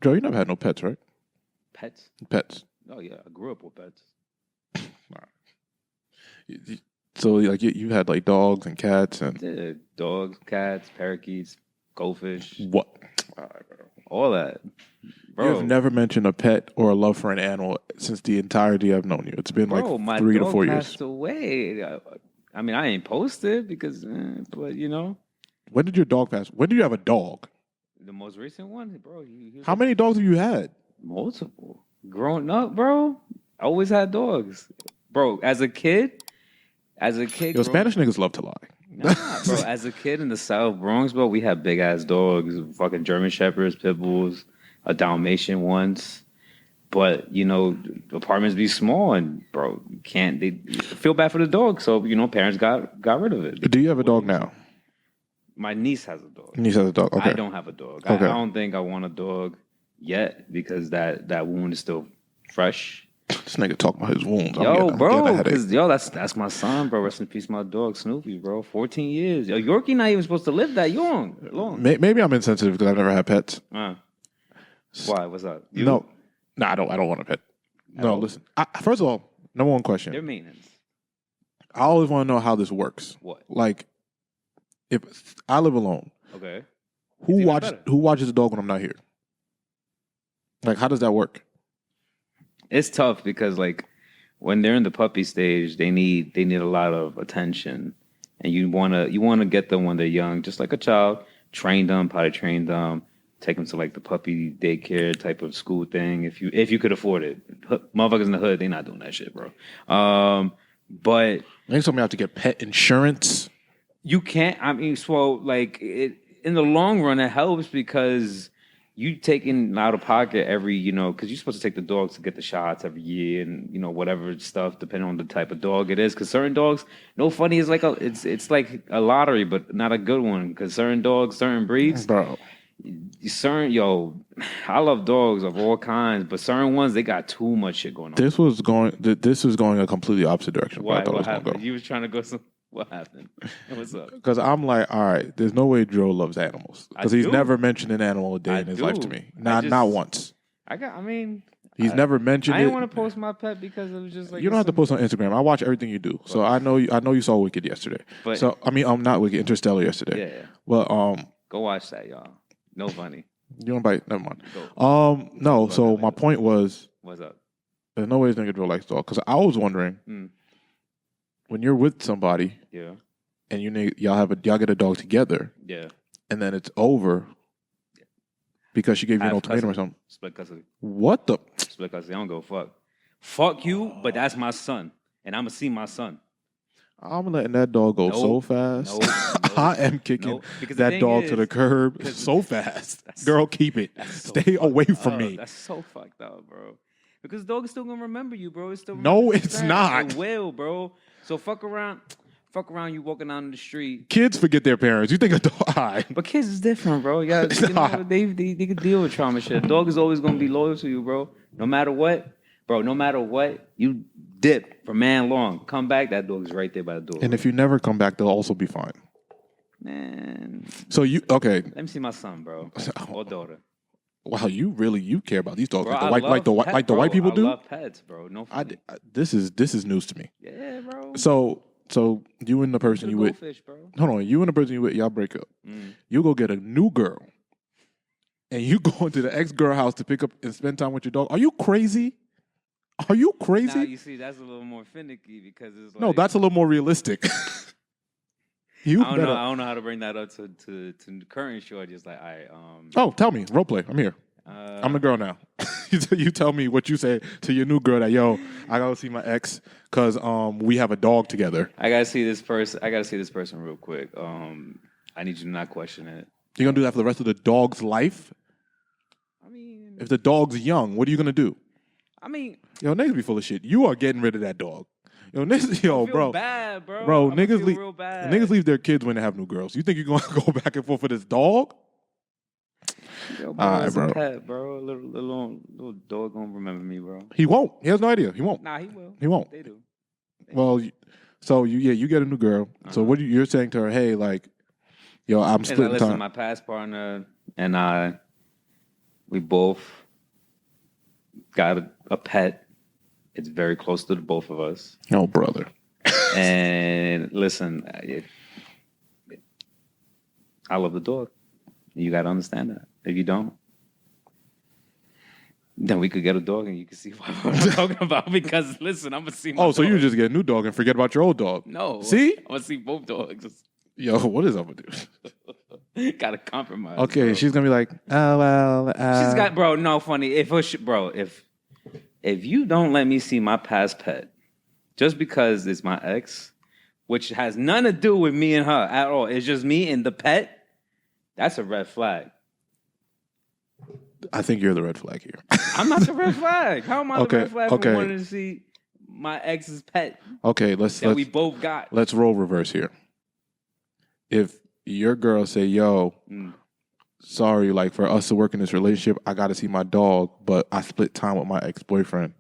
Joe, you never had no pets, right? Pets? Pets. Oh, yeah. I grew up with pets. So, like, you had, like, dogs and cats and... Yeah, dogs, cats, parakeets, goldfish. What? All right, bro. All that. Bro. You have never mentioned a pet or a love for an animal since the entirety I've known you. It's been, like, 3 to 4 years. My dog passed away. I mean, I ain't posted because, but, you know. When did your dog pass? When did you have a dog? The most recent one, bro. How many dogs have you had? Multiple. Growing up, bro, I always had dogs. Bro, as a kid. Yo, Spanish niggas love to lie. Nah, bro. As a kid in the South Bronx, bro, we had big ass dogs, fucking German Shepherds, Pit Bulls, a Dalmatian once. But, you know, apartments be small and, bro, they feel bad for the dog. So, you know, parents got rid of it. Do you have a dog now? My niece has a dog. Niece has a dog. Okay. I don't have a dog. Okay. I don't think I want a dog yet because that wound is still fresh. This nigga talking about his wounds. I'm bro, because that's my son, bro. Rest in peace, my dog Snoopy, bro. 14 years. Yo, Yorkie not even supposed to live that long. Maybe I'm insensitive because I've never had pets. Why? What's up? No, I don't want a pet. No, listen. First of all, number one question. Their maintenance. I always want to know how this works. What? Like, if I live alone, okay, who watches the dog when I'm not here? Like, how does that work? It's tough because, like, when they're in the puppy stage, they need a lot of attention, and you wanna get them when they're young, just like a child. Train them, potty train them, take them to like the puppy daycare type of school thing if you could afford it. Motherfuckers in the hood, they not doing that shit, bro. But they told me I have to get pet insurance. You can't. I mean, so like in the long run, it helps because you taking out of pocket every, you know, because you're supposed to take the dogs to get the shots every year and, you know, whatever stuff, depending on the type of dog it is. Because certain dogs, no funny, is like it's like a lottery, but not a good one. Because certain dogs, certain breeds, bro. I love dogs of all kinds, but certain ones they got too much shit going on. This was going a completely opposite direction. Why? I thought What it was happened? gonna go. You was trying to go some. What happened? What's up? Because I'm like, all right, there's no way Joe loves animals. Because he's never mentioned an animal a day in his life to me. Not once. He's never mentioned it. I didn't want to post my pet because it was just like... You don't have to post on Instagram. I watch everything you do. So I know you saw Wicked yesterday. But, so, I mean, I'm not Wicked, Interstellar yesterday. Yeah. Well, go watch that, y'all. No funny. You don't bite? Never mind. No, so my point was... What's up? There's no way this nigga Joe likes dog. Because I was wondering... When you're with somebody, and y'all get a dog together, and then it's over because she gave you an ultimatum or something. Split custody. What the? Split custody. I don't go fuck. Fuck you, but that's my son, and I'm gonna see my son. I'm letting that dog go so fast. I am kicking that dog to the curb so fast. Girl, keep it. Stay away from me. That's so fucked up, bro. Because the dog is still gonna remember you, bro. It's not. It will, bro. So fuck around, you walking down the street. Kids forget their parents. You think a dog? But kids is different, bro. Yeah, they can deal with trauma shit. A dog is always gonna be loyal to you, bro. No matter what, bro. No matter what, you dip for man long. Come back, that dog is right there by the door. And if you never come back, they'll also be fine. Man. So okay? Let me see my son, bro, or daughter. Wow, you care about these dogs, bro, like the white people do. I love pets, bro. No, this is news to me. Yeah, bro. So you and the person you with, hold on, you and the person you with, y'all break up. You go get a new girl, and you go into the ex-girl house to pick up and spend time with your dog. Are you crazy? Are you crazy? Now you see, that's a little more finicky because it's like, no, that's a little more realistic. I don't know how to bring that up to the current show. Just like Oh, tell me, role play. I'm here. I'm the girl now. You tell me what you say to your new girl that I gotta see my ex because we have a dog together. I gotta see this person real quick. I need you to not question it. You're gonna do that for the rest of the dog's life? I mean, if the dog's young, what are you gonna do? I mean, niggas be full of shit. You are getting rid of that dog. Bad, bro. Bro, niggas leave their kids when they have new girls. You think you're gonna go back and forth for this dog? Yo, bro, it's a pet, bro. A little dog gonna remember me, bro. He won't. He has no idea. He won't. Nah, he will. He won't. They do. You get a new girl. So what you're saying to her? Hey, like, I'm splitting time. My past partner and I, We both got a pet. It's very close to the both of us. Oh, brother. And listen, I love the dog. You got to understand that. If you don't, then we could get a dog and you can see what I'm talking about. Because listen, I'm going to see my Oh, so dog. you just get a new dog and forget about your old dog. No. See? I'm going to see both dogs. Yo, what is up with you? Got to compromise. Okay, bro. she's going to be like, oh, well. She's got, bro, no, funny. If you don't let me see my past pet, just because it's my ex, which has nothing to do with me and her at all, it's just me and the pet, that's a red flag. I think you're the red flag here. I'm not the red flag. How am I the red flag for okay. wanting to see my ex's pet? Okay, we both got. Let's roll reverse here. If your girl say, yo, sorry, like for us to work in this relationship, I got to see my dog, but I split time with my ex-boyfriend.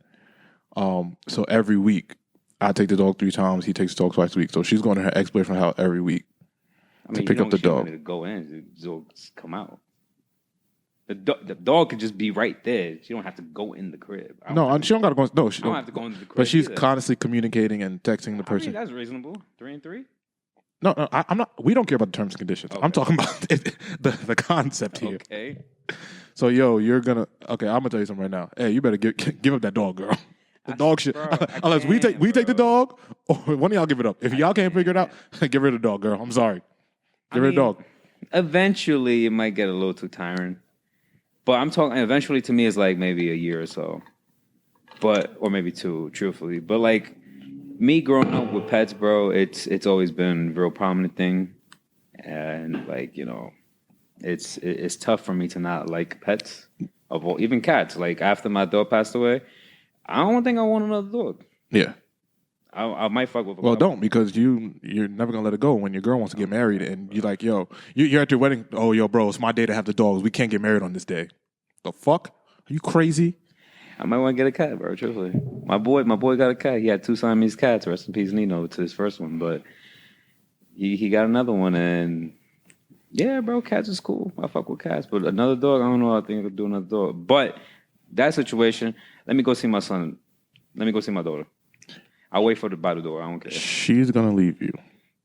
So every week, I take the dog 3 times. He takes the dog twice a week. So she's going to her ex-boyfriend's house every week to pick up the dog. To go in, the dogs come out. The dog could just be right there. She don't have to go in the crib. No, she don't got to go. No, she don't have to go into the crib. But she's constantly communicating and texting the person. That's reasonable. 3 and 3. No, I'm not. We don't care about the terms and conditions. Okay. I'm talking about the concept here. Okay. So, yo, you're gonna. Okay, I'm gonna tell you something right now. Hey, you better give up that dog, girl. The dog shit. Unless we take the dog, or one of y'all give it up. If y'all can't figure it out, get rid of the dog, girl. I'm sorry. Get rid of the dog. Eventually, it might get a little too tiring. But I'm talking. Eventually, to me, is like maybe a year or so, or maybe 2, truthfully. But like me growing up with pets, bro, it's always been a real prominent thing, and like it's tough for me to not like pets, even cats. Like after my dog passed away, I don't think I want another dog. Yeah. I might fuck with a Well, don't, because you're never going to let it go when your girl wants to get married and you're like, yo, you're at your wedding. Oh, yo, bro, it's my day to have the dogs. We can't get married on this day. The fuck? Are you crazy? I might want to get a cat, bro, truthfully. My boy got a cat. He had 2 Siamese cats. Rest in peace, Nino, to his first one. But he got another one. And yeah, bro, cats is cool. I fuck with cats. But another dog, I don't know. I think I could do another dog. But that situation, let me go see my son. Let me go see my daughter. I'll wait for her by the door. I don't care. She's going to leave you.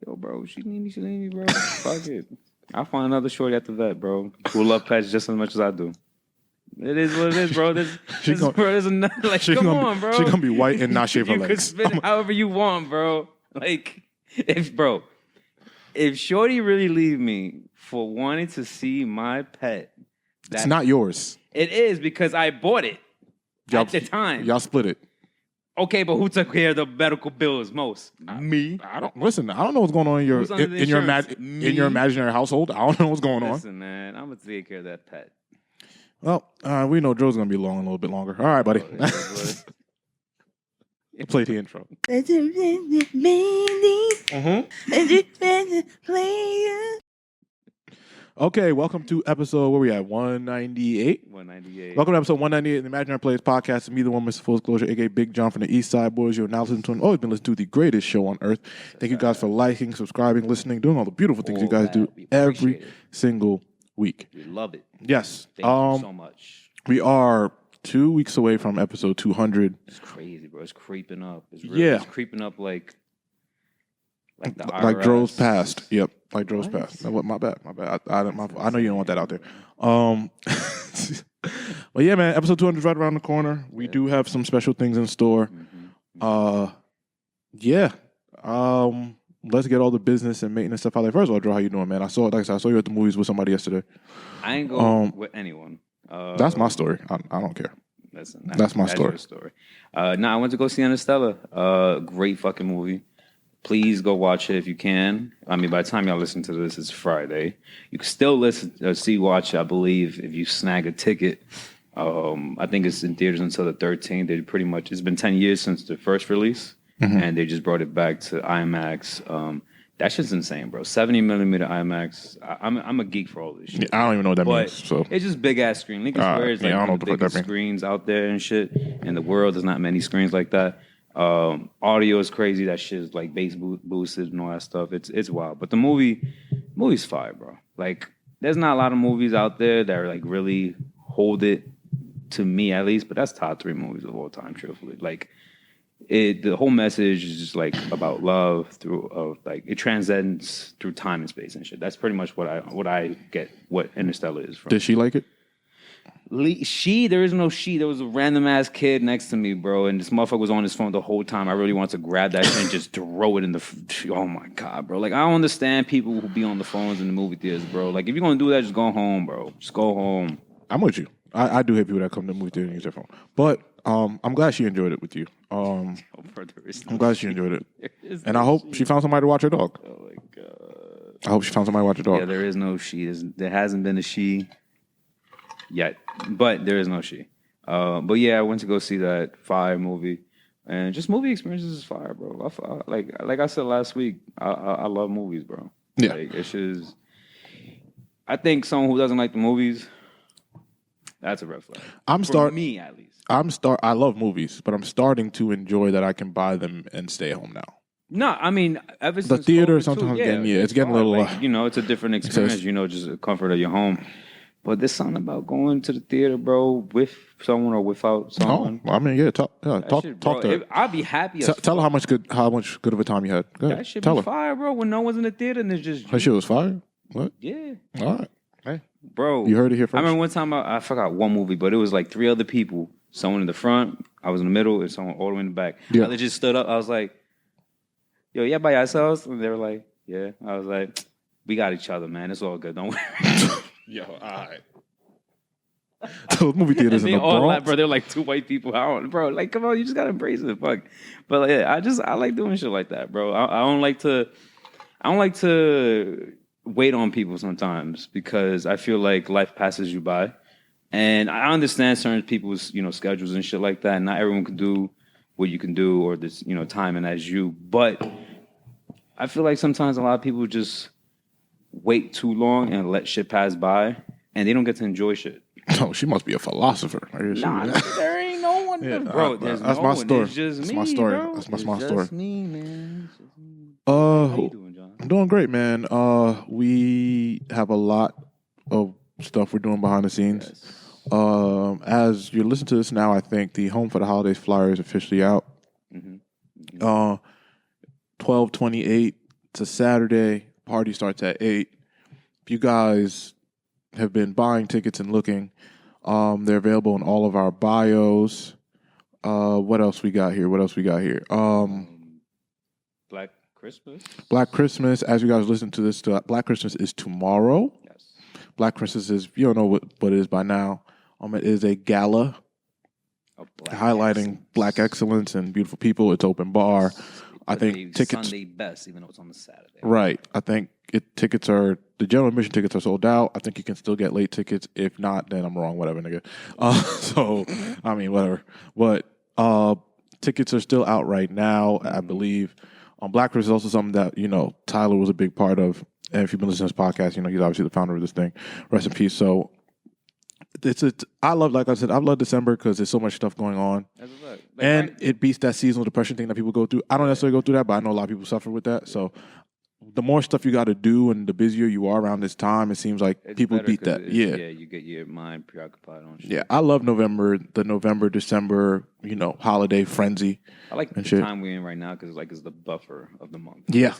Yo, bro, she need me, bro. Fuck it. I'll find another shorty at the vet, bro, who love pets just as much as I do. It is what it is, bro. There's another, like, come on, bro. She's going to be white and not shave her legs. You can spin it however you want, bro. Like, if shorty really leave me for wanting to see my pet. It's not yours. It is, because I bought it at the time. Y'all split it. Okay, but who took care of the medical bills most? Me. I don't know what's going on in your imaginary household. I don't know what's going on. Listen, man, I'm gonna take care of that pet. Well, we know Joe's gonna be long a little bit longer. All right, buddy. Play the intro. Okay, welcome to episode, where we at, 198? 198. Welcome to episode 198 of the Imaginary Players podcast. It's me, the one, Mr. Full Disclosure, a.k.a. Big John from the East Side Boys. You're now listening to and always been listening to the greatest show on earth. Thank you guys for liking, subscribing, listening, doing all the beautiful things you guys do every single week. We love it. Yes. Thank you so much. We are 2 weeks away from episode 200. It's crazy, bro. It's creeping up. It's creeping up like the IRS. Like Dro's past. Yep. Like Dro's past. No, my bad. I know you don't want that out there. But yeah, man, episode 200 is right around the corner. We do have some special things in store. Yeah. Let's get all the business and maintenance stuff out there. First of all, Dro, how you doing, man? I saw you at the movies with somebody yesterday. I ain't going with anyone. That's my story. I don't care. Listen, that's my story. Your story. I went to go see Interstellar. Great fucking movie. Please go watch it if you can. I mean, by the time y'all listen to this, it's Friday. You can still watch it, I believe, if you snag a ticket. I think it's in theaters until the 13th. It's been 10 years since the first release, and they just brought it back to IMAX. That shit's insane, bro. 70 millimeter IMAX. I'm a geek for all this shit. I don't even know what that means. So it's just big ass screen. Niggas swear it's like one of the biggest screens out there and shit. In the world, there's not many screens like that. Audio is crazy. That shit is like bass boosted and all that stuff. It's wild. But the movie's fire, bro. Like, there's not a lot of movies out there that are like really hold it to me at least, but that's top 3 movies of all time, truthfully. Like the whole message is just like about love like it transcends through time and space and shit. That's pretty much what I get what Interstellar is from. Did she like it? There is no she. There was a random ass kid next to me, bro, and this motherfucker was on his phone the whole time. I really wanted to grab that shit and just throw it in the. Oh my god, bro! Like I don't understand people who be on the phones in the movie theaters, bro. Like if you're gonna do that, just go home, bro. Just go home. I'm with you. I do hate people that come to the movie theater and use their phone, but I'm glad she enjoyed it with you. I'm glad she enjoyed it, and I hope she found somebody to watch her dog. Oh my god! I hope she found somebody to watch her dog. Yeah, there is no she. There hasn't been a she yet, but there is no she. But yeah, I went to go see that fire movie, and just movie experiences is fire, bro. Like I said last week, I love movies, bro. Yeah, like, it's just. I think someone who doesn't like the movies, that's a red flag. For me, at least. I love movies, but I'm starting to enjoy that I can buy them and stay home now. No, I mean, ever since the theater COVID sometimes too, it's getting a little. Like, it's a different experience. Just the comfort of your home. But there's something about going to the theater, bro, with someone or without someone. Oh, I mean, yeah, talk to her. I'd be happy. Tell her how much good of a time you had. Go ahead. That shit tell be her. fire, bro. When no one's in the theater and it's just her shit was fire. What? Yeah. All right. Hey, bro. You heard it here first. I remember one time I forgot one movie, but it was like 3 other people. Someone in the front, I was in the middle, and someone all the way in the back. Yeah. I just stood up. I was like, "Yo, yeah, by yourselves?" And they were like, "Yeah." I was like, "We got each other, man. It's all good. Don't worry." Yo, all right. Those movie theaters in the Bronx, bro. They're like 2 white people out, bro. Like, come on, you just gotta embrace it, fuck. But like, yeah, I like doing shit like that, bro. I don't like to wait on people sometimes because I feel like life passes you by, and I understand certain people's schedules and shit like that. Not everyone can do what you can do or this timing as you, but I feel like sometimes a lot of people just wait too long and let shit pass by, and they don't get to enjoy shit. Oh, she must be a philosopher. Nah, there ain't no one, bro. That's my story. It's just that's me, my story. bro. That's my It's story. just me, man. How you doing, John? I'm doing great, man. We have a lot of stuff we're doing behind the scenes. Yes. As you listen to this now, I think the Home for the Holidays flyer is officially out. Mm-hmm. 12/28. It's a Saturday. Party starts at 8. If you guys have been buying tickets and looking, they're available in all of our bios. What else we got here? Black Christmas. As you guys listen to this, Black Christmas is tomorrow. Yes. Black Christmas is, you don't know what it is by now. It is a gala highlighting Black excellence and beautiful people. It's open bar. I think tickets Sunday best, even though it's on the Saturday. Right. I think the general admission tickets are sold out. I think you can still get late tickets. If not, then I'm wrong. Whatever, nigga. Whatever. But tickets are still out right now, I believe. Black Christmas is also something that, Tyler was a big part of. And if you've been listening to this podcast, he's obviously the founder of this thing. Rest in peace. So I love December because there's so much stuff going on. It beats that seasonal depression thing that people go through. I don't necessarily go through that, but I know a lot of people suffer with that. So the more stuff you got to do and the busier you are around this time, it seems like people beat that. Yeah, you get your mind preoccupied on shit. Yeah, I love November, December, holiday frenzy. I like the time we're in right now because it's the buffer of the month. Yeah,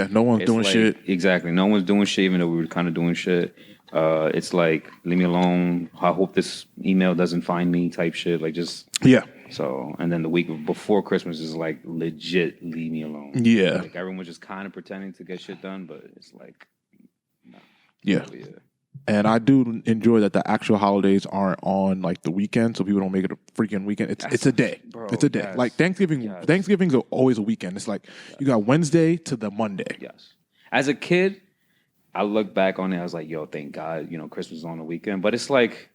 no one's doing shit. Exactly, no one's doing shit, even though we were kind of doing shit. It's like, leave me alone. I hope this email doesn't find me type shit. Like, just... Yeah. So, and then the week before Christmas is like, legit, leave me alone. Yeah. Like, everyone's just kind of pretending to get shit done, but it's like... No. Yeah. And I do enjoy that the actual holidays aren't on, like, the weekend, so people don't make it a freaking weekend. It's a day. Bro, it's a day. Yes. Like, Thanksgiving's always a weekend. It's like, you got Wednesday to the Monday. Yes. As a kid... I look back on it, I was like, yo, thank God, Christmas is on the weekend. But it's like,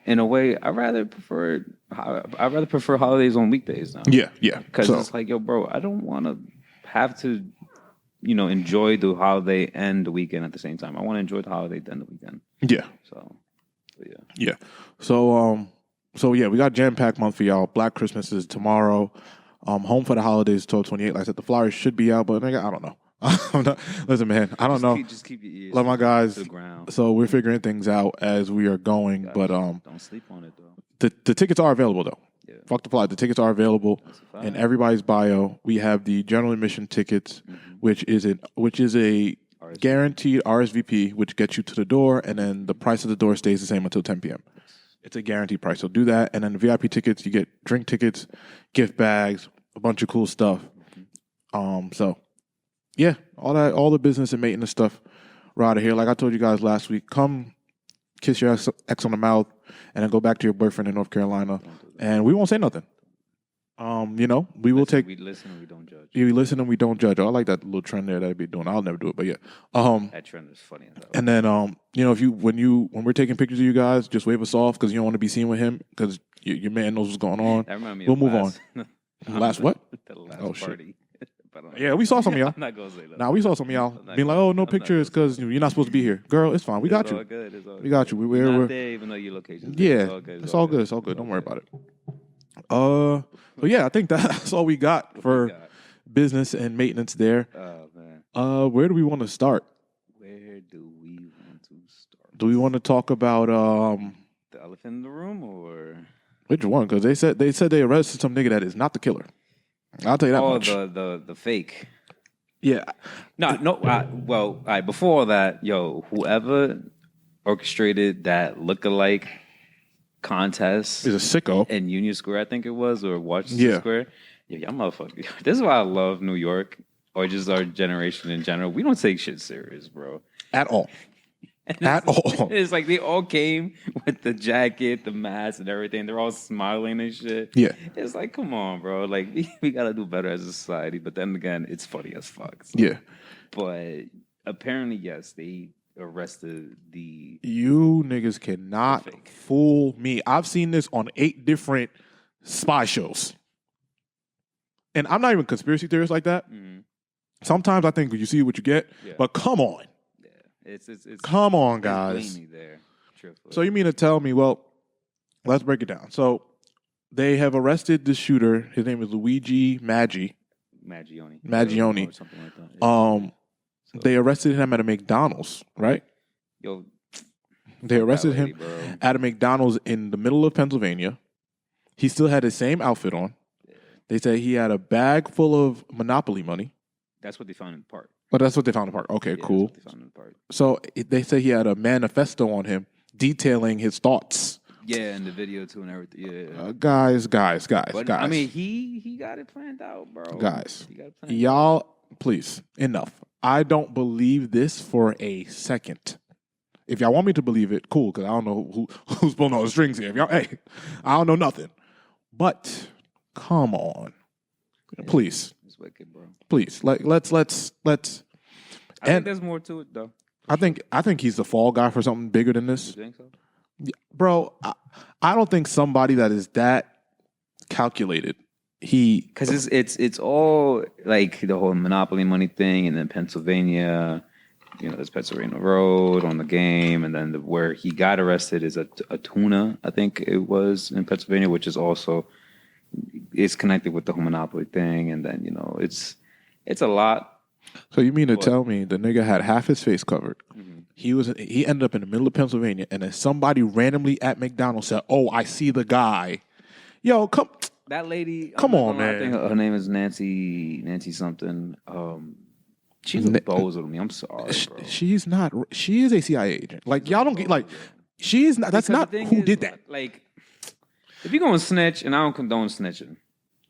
in a way, I rather prefer holidays on weekdays now. Yeah. Because it's like, yo, bro, I don't want to have to, enjoy the holiday and the weekend at the same time. I want to enjoy the holiday and the weekend. Yeah. So, yeah. Yeah. So we got jam-packed month for y'all. Black Christmas is tomorrow. Home for the Holidays is 12/28. Like I said, the flyers should be out, but I don't know. Listen, man, I don't know. Just keep your ears Love my guys. to the ground. So we're figuring things out as we are going. Gosh, but don't sleep on it though. The tickets are available though. Yeah. Fuck the flight. The tickets are available in everybody's bio. We have the general admission tickets, which is a guaranteed RSVP, which gets you to the door, and then the price of the door stays the same until 10 p.m. It's a guaranteed price. So do that, and then the VIP tickets, you get drink tickets, gift bags, a bunch of cool stuff. So yeah, all the business and maintenance stuff right out of here. Like I told you guys last week, come kiss your ex on the mouth, and then go back to your boyfriend in North Carolina, and we won't say nothing. We will take. We listen and we don't judge. Yeah, we listen and we don't judge. I like that little trend there that I'd be doing. I'll never do it, but yeah. That trend is funny. And then, when we're taking pictures of you guys, just wave us off because you don't want to be seen with him because your man knows what's going on. That reminds me. We'll move on. Last what? The last party. Yeah, we saw some of y'all. I'm not gonna say that. Nah, we saw some of y'all being like, "Oh, no pictures because you're not supposed to be here." Girl, it's fine. We got you. We got you. We're not there, even though your location. Yeah, it's all good. It's all good. Don't worry about it. So yeah, I think that's all we got for business and maintenance there. Oh man. Where do we want to start? Where do we want to start? Do we want to talk about the elephant in the room or which one? Because they said they arrested some nigga that is not the killer. I'll tell you that much. The fake. Yeah. No. Well, all right, before that, whoever orchestrated that lookalike contest is a sicko in Union Square, I think it was, or Washington Square. Yeah, y'all motherfuckers. This is why I love New York, or just our generation in general. We don't take shit serious, bro. At all. At all. It's like they all came with the jacket, the mask, and everything. They're all smiling and shit. Yeah. It's like, come on, bro. Like, we got to do better as a society. But then again, it's funny as fuck. So. Yeah. But apparently, yes, they arrested the... You niggas cannot fool me. I've seen this on 8 different spy shows. And I'm not even conspiracy theorist like that. Mm-hmm. Sometimes I think you see what you get. Yeah. But come on. It's come on, guys. There, so you mean to tell me? Well, let's break it down. So they have arrested the shooter. His name is Luigi Maggioni. Or something like that. Yeah. They arrested him at a McDonald's, right? They arrested him at a McDonald's in the middle of Pennsylvania. He still had the same outfit on. Yeah. They say he had a bag full of Monopoly money. That's what they found in the park. But that's what they found in the park. Okay, cool. That's what they found in the park. So they say he had a manifesto on him detailing his thoughts. Yeah, and the video too and everything. Yeah. Guys. I mean, he got it planned out, bro. Guys, y'all, please, enough. I don't believe this for a second. If y'all want me to believe it, cool, because I don't know who's pulling all the strings here. If y'all, I don't know nothing. But come on, please. Wicked, bro. Please, let's. I think there's more to it, though. I think he's the fall guy for something bigger than this. You think so? Yeah, bro, I don't think somebody that is that calculated. Because it's all like the whole Monopoly money thing, and then Pennsylvania. There's Pennsylvania Road on the game, and then where he got arrested is a tuna, I think it was in Pennsylvania, which is also. It's connected with the whole Monopoly thing, and then it's a lot. So you mean to tell me the nigga had half his face covered? Mm-hmm. He ended up in the middle of Pennsylvania, and then somebody randomly at McDonald's said, "Oh, I see the guy." Yo, come. That lady. Come on, man. I think her name is Nancy something. She's a bozo to me. I'm sorry, bro. She's not. She is a CIA agent. Like y'all don't get like. She's not. That's not who did that. Like. If you're going to snitch, and I don't condone snitching,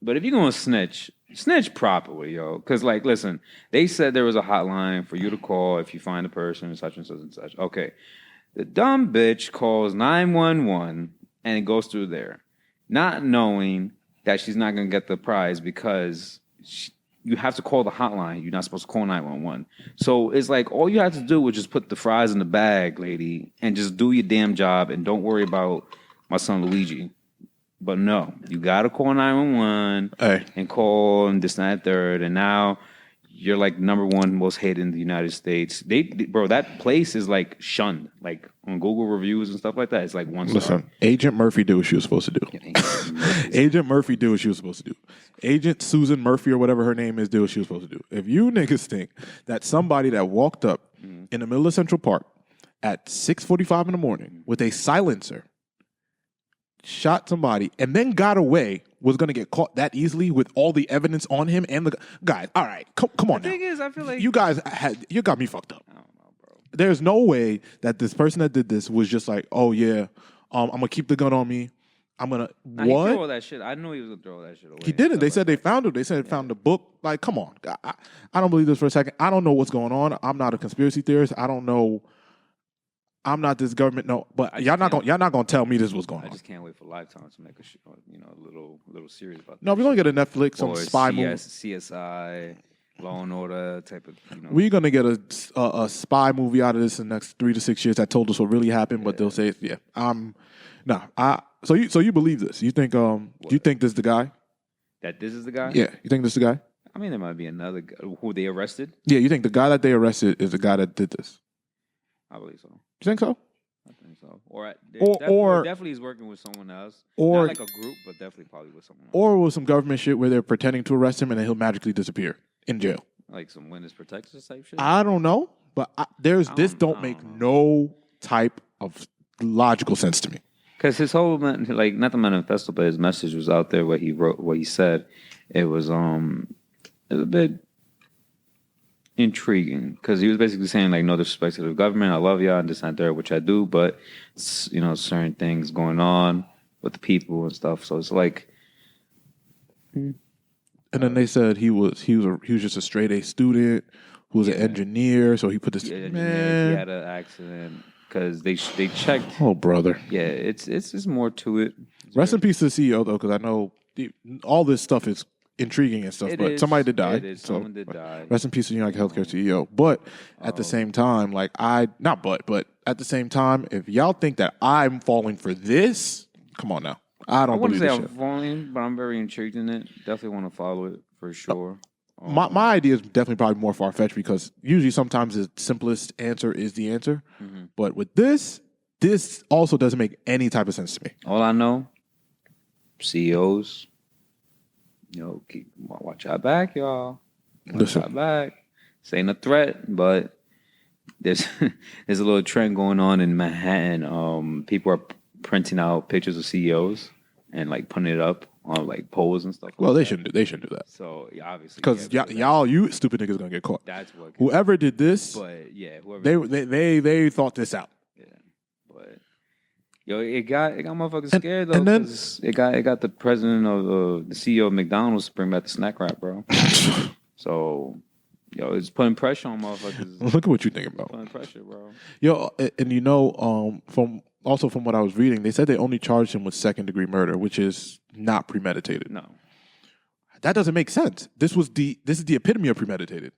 but if you're going to snitch properly, yo. Because, listen, they said there was a hotline for you to call if you find a person, such and such and such. Okay. The dumb bitch calls 911, and it goes through there, not knowing that she's not going to get the prize because you have to call the hotline. You're not supposed to call 911. So it's like all you have to do is just put the fries in the bag, lady, and just do your damn job, and don't worry about my son Luigi. But no, you got to call 911 and call and this, and that, third. And now you're like number one most hated in the United States. Bro, that place is like shunned. Like on Google reviews and stuff like that, it's like 1 star. Listen, Agent Murphy did what she was supposed to do. Agent Murphy did what she was supposed to do. Agent Susan Murphy or whatever her name is did what she was supposed to do. If you niggas think that somebody that walked up in the middle of Central Park at 6:45 in the morning with a silencer, shot somebody, and then got away was going to get caught that easily with all the evidence on him and the guys. All right, come on. The thing is, I feel like you guys you got me fucked up. I don't know, bro. There's no way that this person that did this was just like, oh yeah, I'm gonna keep the gun on me. I'm gonna Nah, what? He threw all that shit. I knew he was gonna throw that shit away. He didn't. They said they found it. They said they found the book. Like, come on. I don't believe this for a second. I don't know what's going on. I'm not a conspiracy theorist. I don't know. I'm not this government. No, but y'all not gonna tell me this was going on. I just can't wait for Lifetime to make a little series about. No, we're gonna get a Netflix, some spy movie, CSI, Law and Order type of. We're gonna get a spy movie out of this in the next 3 to 6 years that told us what really happened. But they'll say, So you believe this? You think do you think this is the guy? That this is the guy? Yeah, you think this is the guy? I mean, there might be another guy who they arrested. Yeah, you think the guy that they arrested is the guy that did this? I believe so. You think so? I think so. Or definitely he's working with someone else. Or not like a group, but definitely probably with someone else. Or with some government shit where they're pretending to arrest him and then he'll magically disappear in jail. Like some witness protection type shit? I don't know, but this don't make no type of logical sense to me. Because his whole, not the manifesto, but his message was out there, what he wrote, what he said. It was a bit intriguing because he was basically saying, like, no disrespect to the government. I love y'all and this and that, which I do, but, certain things going on with the people and stuff. So it's like. And then they said he was just a straight A student who was an engineer. So he put this, man. He had an accident. Because they checked. Oh, brother. Yeah, it's more to it. Rest in peace to the CEO, though, because I know all this stuff is intriguing and stuff, but somebody did die. It is. Someone did die. Rest in peace to United Healthcare CEO. But at the same time, but at the same time, if y'all think that I'm falling for this, come on now. I wouldn't say I'm falling, but I'm very intrigued in it. Definitely want to follow it for sure. My idea is definitely probably more far-fetched because usually sometimes the simplest answer is the answer. Mm-hmm. But with this also doesn't make any type of sense to me. All I know, CEOs, watch out back, y'all. Watch out back. This ain't a threat, but there's a little trend going on in Manhattan. People are printing out pictures of CEOs and putting it up on polls and stuff. Well, they shouldn't do that. So obviously, because y'all, you stupid niggas gonna get caught. That's what. Whoever did this, but yeah, whoever they thought this out. Yeah, but it got motherfuckers scared though. And then it got the president of the CEO of McDonald's to bring back the snack wrap, bro. So it's putting pressure on motherfuckers. Look at what you think about. Putting pressure, bro. And from what I was reading, they said they only charged him with second-degree murder, which is not premeditated. No. That doesn't make sense. This is the epitome of premeditated.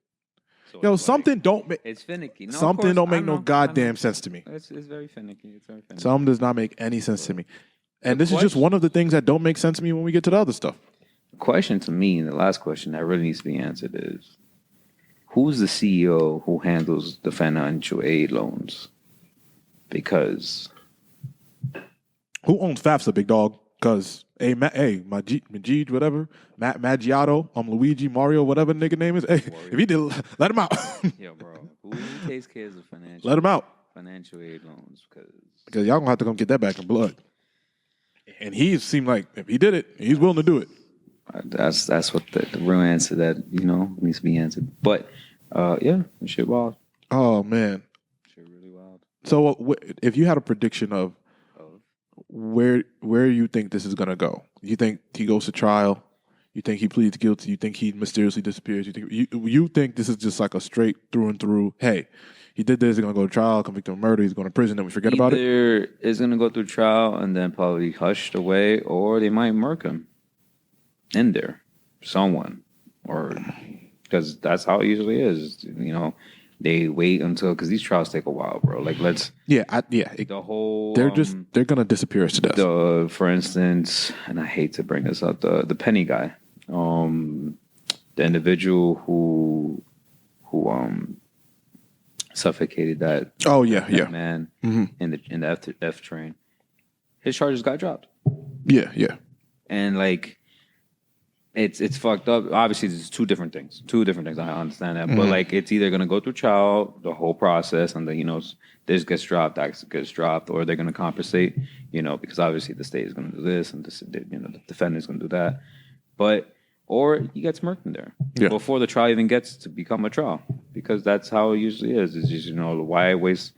So something don't make... It's finicky. No, something don't make no goddamn sense to me. It's very finicky. Something does not make any sense to me. And this is just one of the things that don't make sense to me when we get to the other stuff. The question to me, and the last question that really needs to be answered is, who's the CEO who handles the financial aid loans? Because... Who owns FAFSA, big dog? Because, Majid, whatever, Maggiato, Luigi, Mario, whatever nigga name is. Hey, if he did, let him out. Yo, bro, who takes care of the financial? Let him out. Financial aid loans, because y'all gonna have to come get that back in blood. And he seemed like if he did it, he's willing to do it. That's what the real answer that needs to be answered. But shit wild. Oh man, shit really wild. So if you had a prediction of where you think this is gonna go? You think he goes to trial? You think he pleads guilty? You think he mysteriously disappears? You think this is just like a straight through and through? Hey, he did this. He's gonna go to trial, convicted of murder. He's going to prison, and we forget about it. Either is gonna go through trial and then probably hushed away, or they might murk him in there, someone, or because that's how it usually is. They wait until, because these trials take a while, bro. The whole they're gonna disappear us to death. For instance, and I hate to bring this up, the Penny guy, the individual who suffocated that man in the F train. His charges got dropped. Yeah. and like it's fucked up. Obviously, there's two different things. I understand that, but like it's either gonna go through trial, the whole process, and then this gets dropped, that gets dropped, or they're gonna compensate. Because obviously the state is gonna do this, and the defendant's gonna do that, or he gets murked in there before the trial even gets to become a trial, because that's how it usually is. It's just why waste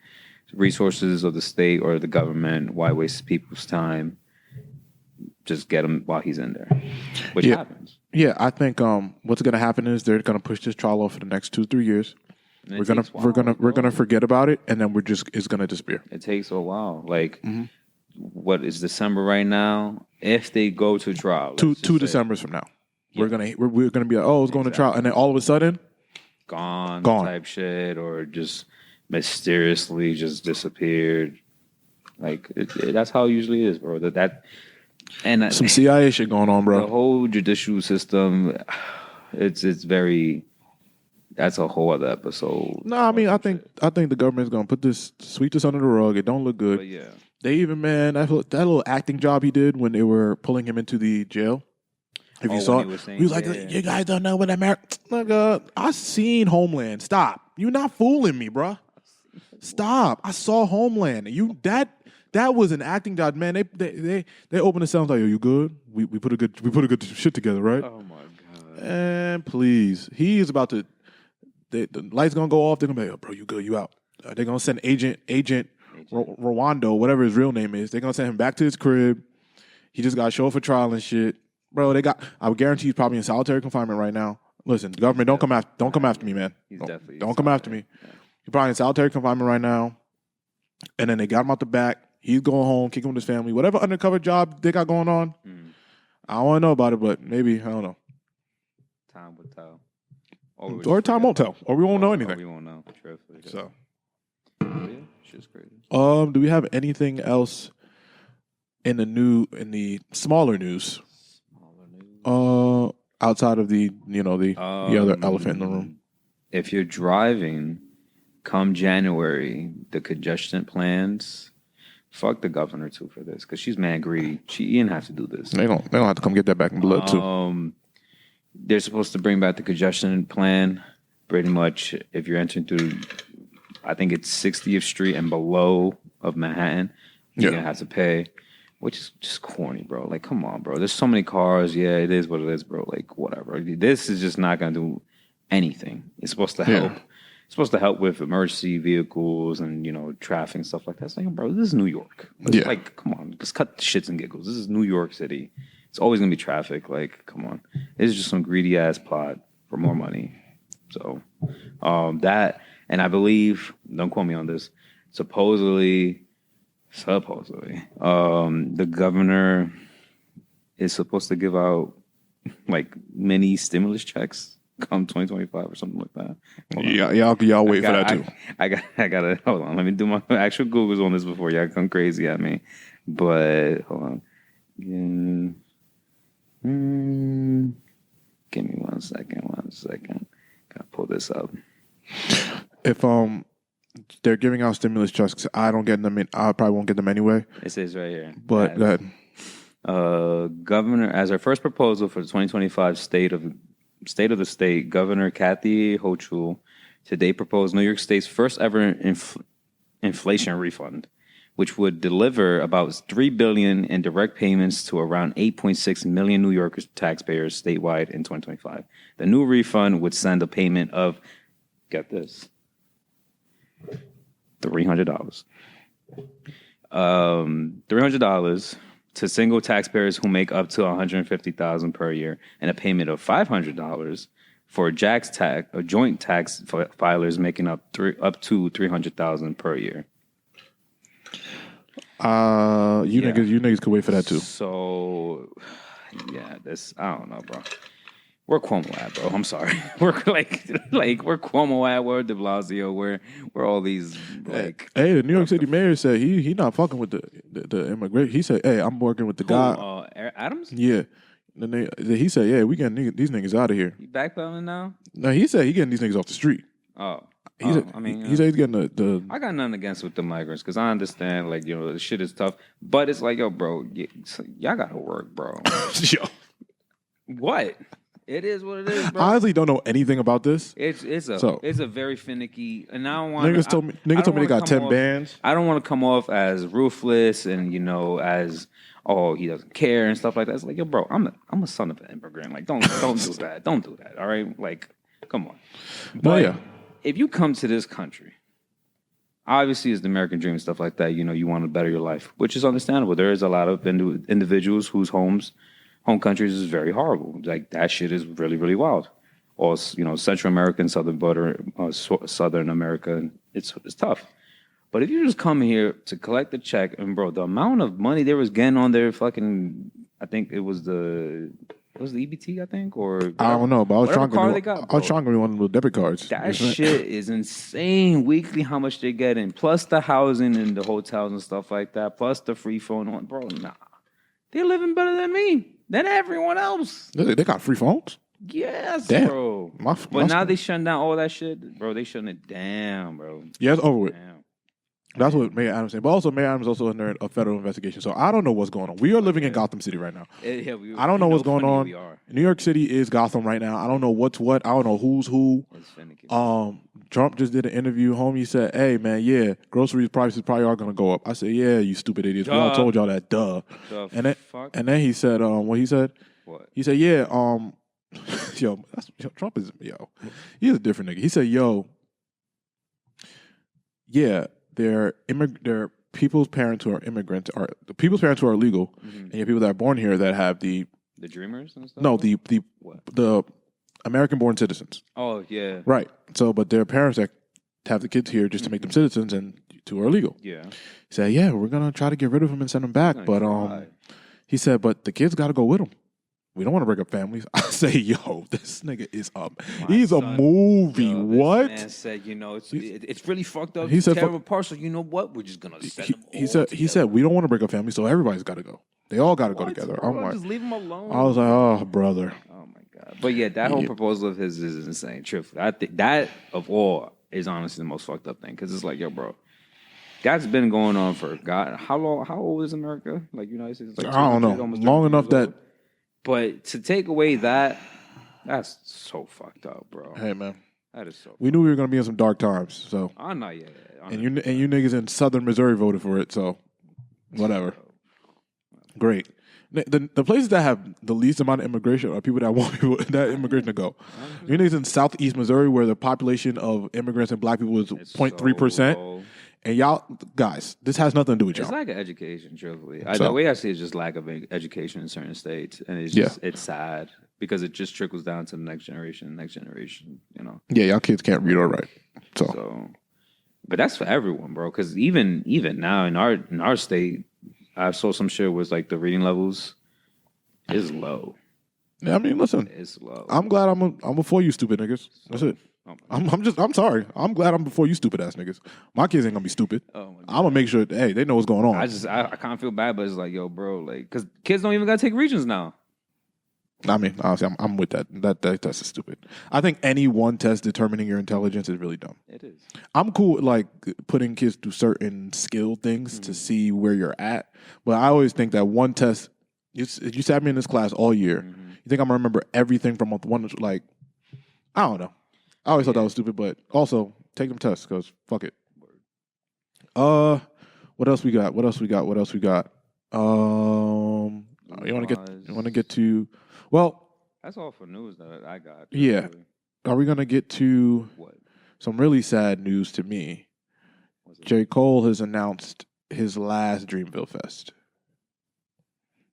resources of the state or the government? Why waste people's time? Just get him while he's in there, which happens. Yeah, I think what's going to happen is they're going to push this trial off for the next 2-3 years. We're gonna forget about it, and then it's going to disappear. It takes a while. Like, what is December right now? If they go to trial, two Decembers from now, we're gonna be like, oh, it's going to trial, and then all of a sudden, gone type shit, or just mysteriously just disappeared. Like that's how it usually is, bro. And some CIA shit going on, bro. The whole judicial system, it's very. That's a whole other episode. No, I mean, I think the government's gonna sweep this under the rug. It don't look good. But yeah, they even that little acting job he did when they were pulling him into the jail. If you saw it, he was like, "You guys don't know what America." I seen Homeland. Stop. You're not fooling me, bro. Stop. I saw Homeland. That was an acting job, man. They opened the sounds like, "Yo, you good? We put a good shit together, right?" Oh my god. And please, he is about to. The light's gonna go off. They're gonna be like, "Oh, bro, you good? You out?" They're gonna send Agent Rwando, whatever his real name is. They're gonna send him back to his crib. He just got show for trial and shit, bro. I would guarantee he's probably in solitary confinement right now. Listen, the government, don't come after me, man. Don't come after me. He's probably in solitary confinement right now. And then they got him out the back. He's going home, kicking with his family. Whatever undercover job they got going on, I don't want to know about it, but maybe, I don't know. Time will tell. Or time won't tell. Or we won't know anything. We won't know. Truthfully. So. Yeah, shit's crazy. Do we have anything else in the smaller news? Outside of the other elephant in the room. If you're driving, come January, the congestion plans. Fuck the governor too for this, because she's mad greedy. She didn't have to do this. They don't have to come get that back in blood too. They're supposed to bring back the congestion plan. Pretty much, if you're entering through, I think it's 60th Street and below of Manhattan, you're gonna have to pay, which is just corny, bro. Like, come on, bro. There's so many cars. Yeah, it is what it is, bro. Like, whatever. This is just not gonna do anything. It's supposed to help. It's supposed to help with emergency vehicles and traffic and stuff like that. It's like, bro, this is New York. Like, come on, let's cut the shits and giggles. This is New York City. It's always gonna be traffic. Like, come on. This is just some greedy ass plot for more money. So that, and I believe, don't quote me on this, supposedly, the governor is supposed to give out like mini stimulus checks come 2025 or something like that. Y'all wait for that too. I gotta hold on. Let me do my actual Googles on this before y'all come crazy at me. But hold on. Give me 1 second. Gotta pull this up. If they're giving out stimulus checks, I don't get them. I probably won't get them anyway. It says right here. But go ahead. Governor, as our first proposal for the 2025 State of the State, Governor Kathy Hochul today proposed New York State's first ever inflation refund, which would deliver about $3 billion in direct payments to around 8.6 million New Yorkers taxpayers statewide in 2025. The new refund would send a payment of, get this, $300. $300 to single taxpayers who make up to $150,000 per year, and a payment of $500 for joint tax filers making up to $300,000 per year. You niggas could wait for that too. So, yeah, I don't know, bro. We're Cuomo at, bro. I'm sorry. We're we're Cuomo at. We're De Blasio. We're all these like. Hey, the New York City mayor said he not fucking with the immigration. He said, "Hey, I'm working with the guy." Adams. Yeah. He said, "Yeah, we getting these niggas out of here." You backpedaling now? No, he said he getting these niggas off the street. Oh. He said he's getting the. I got nothing against with the migrants because I understand, like, the shit is tough, but it's like, yo, bro, y'all gotta work, bro. Yo, what? It is what it is, bro. I honestly don't know anything about this. It's a very finicky, and I don't want niggas told me they got 10 bands. I don't want to come off as ruthless and as he doesn't care and stuff like that. It's like, yo, bro, I'm a son of an immigrant. Like, don't do that. Don't do that. All right, like, come on. But if you come to this country, obviously it's the American dream and stuff like that. You want to better your life, which is understandable. There is a lot of individuals whose home countries is very horrible. Like, that shit is really, really wild. Or Central America and Southern Southern America, it's tough. But if you just come here to collect the check, and bro, the amount of money they was getting on their fucking, I think it was the EBT, I think, or whatever, I don't know, but I was trying to be one of the debit cards. That shit is insane. Weekly, how much they getting, plus the housing and the hotels and stuff like that, plus the free phone on. Bro, nah, they're living better than me, than everyone else. They got free phones. Yes, damn. Bro. But now they shutting down all that shit, bro. They shutting it down, bro. Yeah, it's over with. Damn. That's what Mayor Adams said. But also, Mayor Adams is also under a federal investigation. So I don't know what's going on. We are living in Gotham City right now. I don't know what's going on. New York City is Gotham right now. I don't know what's what. I don't know who's who. Trump just did an interview. Homie said, hey, man, yeah, grocery prices probably are going to go up. I said, yeah, you stupid idiots. We all told y'all that, duh. And then he said, what he said? What? He said, yeah, Trump is, he's a different nigga. He said, yeah, their people's parents who are immigrants are the people's parents who are illegal, and you have people that are born here that have the dreamers and stuff. No, the American-born citizens. Oh yeah, right. So, but their parents that have the kids here just to make them citizens, and two are illegal. Yeah. He said, yeah, we're gonna try to get rid of them and send them back, but he said, but the kids got to go with them. We don't want to break up families. I say, this nigga is up. He's a movie. What? This man said, it's really fucked up. He said, terrible parcel. You know what? We're just gonna send them. He said, we don't want to break up families, so everybody's got to go. They all got to go together. Bro, I'm like, just leave them alone. I was like, oh, brother. Oh my god. But yeah, that whole proposal of his is insane. Truthfully, I think that of all is honestly the most fucked up thing because it's like, yo, bro. That's been going on for God. How long? How old is America? Like United States? Like I don't know. Long enough that. But to take away that's so fucked up, bro. Hey, man. That is so. We knew we were gonna be in some dark times, so. I'm not yet. And you niggas in Southern Missouri voted for it, so whatever. Great. The places that have the least amount of immigration are people that want that immigration to go. You niggas in Southeast Missouri, where the population of immigrants and black people is 0.3%. And y'all, guys, this has nothing to do with y'all. It's lack of education, truthfully. The way I see it is just lack of education in certain states. And it's just, it's sad because it just trickles down to the next generation, Yeah, y'all kids can't read or write. So. But that's for everyone, bro. Because even now in our state, I saw some shit was like the reading levels is low. Yeah, I mean, listen. It's low. I'm glad I'm before you stupid niggas. That's it. I'm sorry. I'm glad I'm before you stupid ass niggas. My kids ain't gonna be stupid. I'm gonna make sure they know what's going on. I can't feel bad, but it's like, yo, bro, like, cause kids don't even gotta take regions now. I mean, honestly, I'm with that. That test is stupid. I think any one test determining your intelligence is really dumb. It is. I'm cool with, like, putting kids through certain skill things to see where you're at, but I always think that one test. You sat me in this class all year. You think I'm gonna remember everything from one? Like, I don't know. I always thought that was stupid, but also take them tests because fuck it. What else we got? You want to get to? Well, that's all for news that I got. Yeah. Are we gonna get to what? Some really sad news to me? J.Cole has announced his last Dreamville Fest.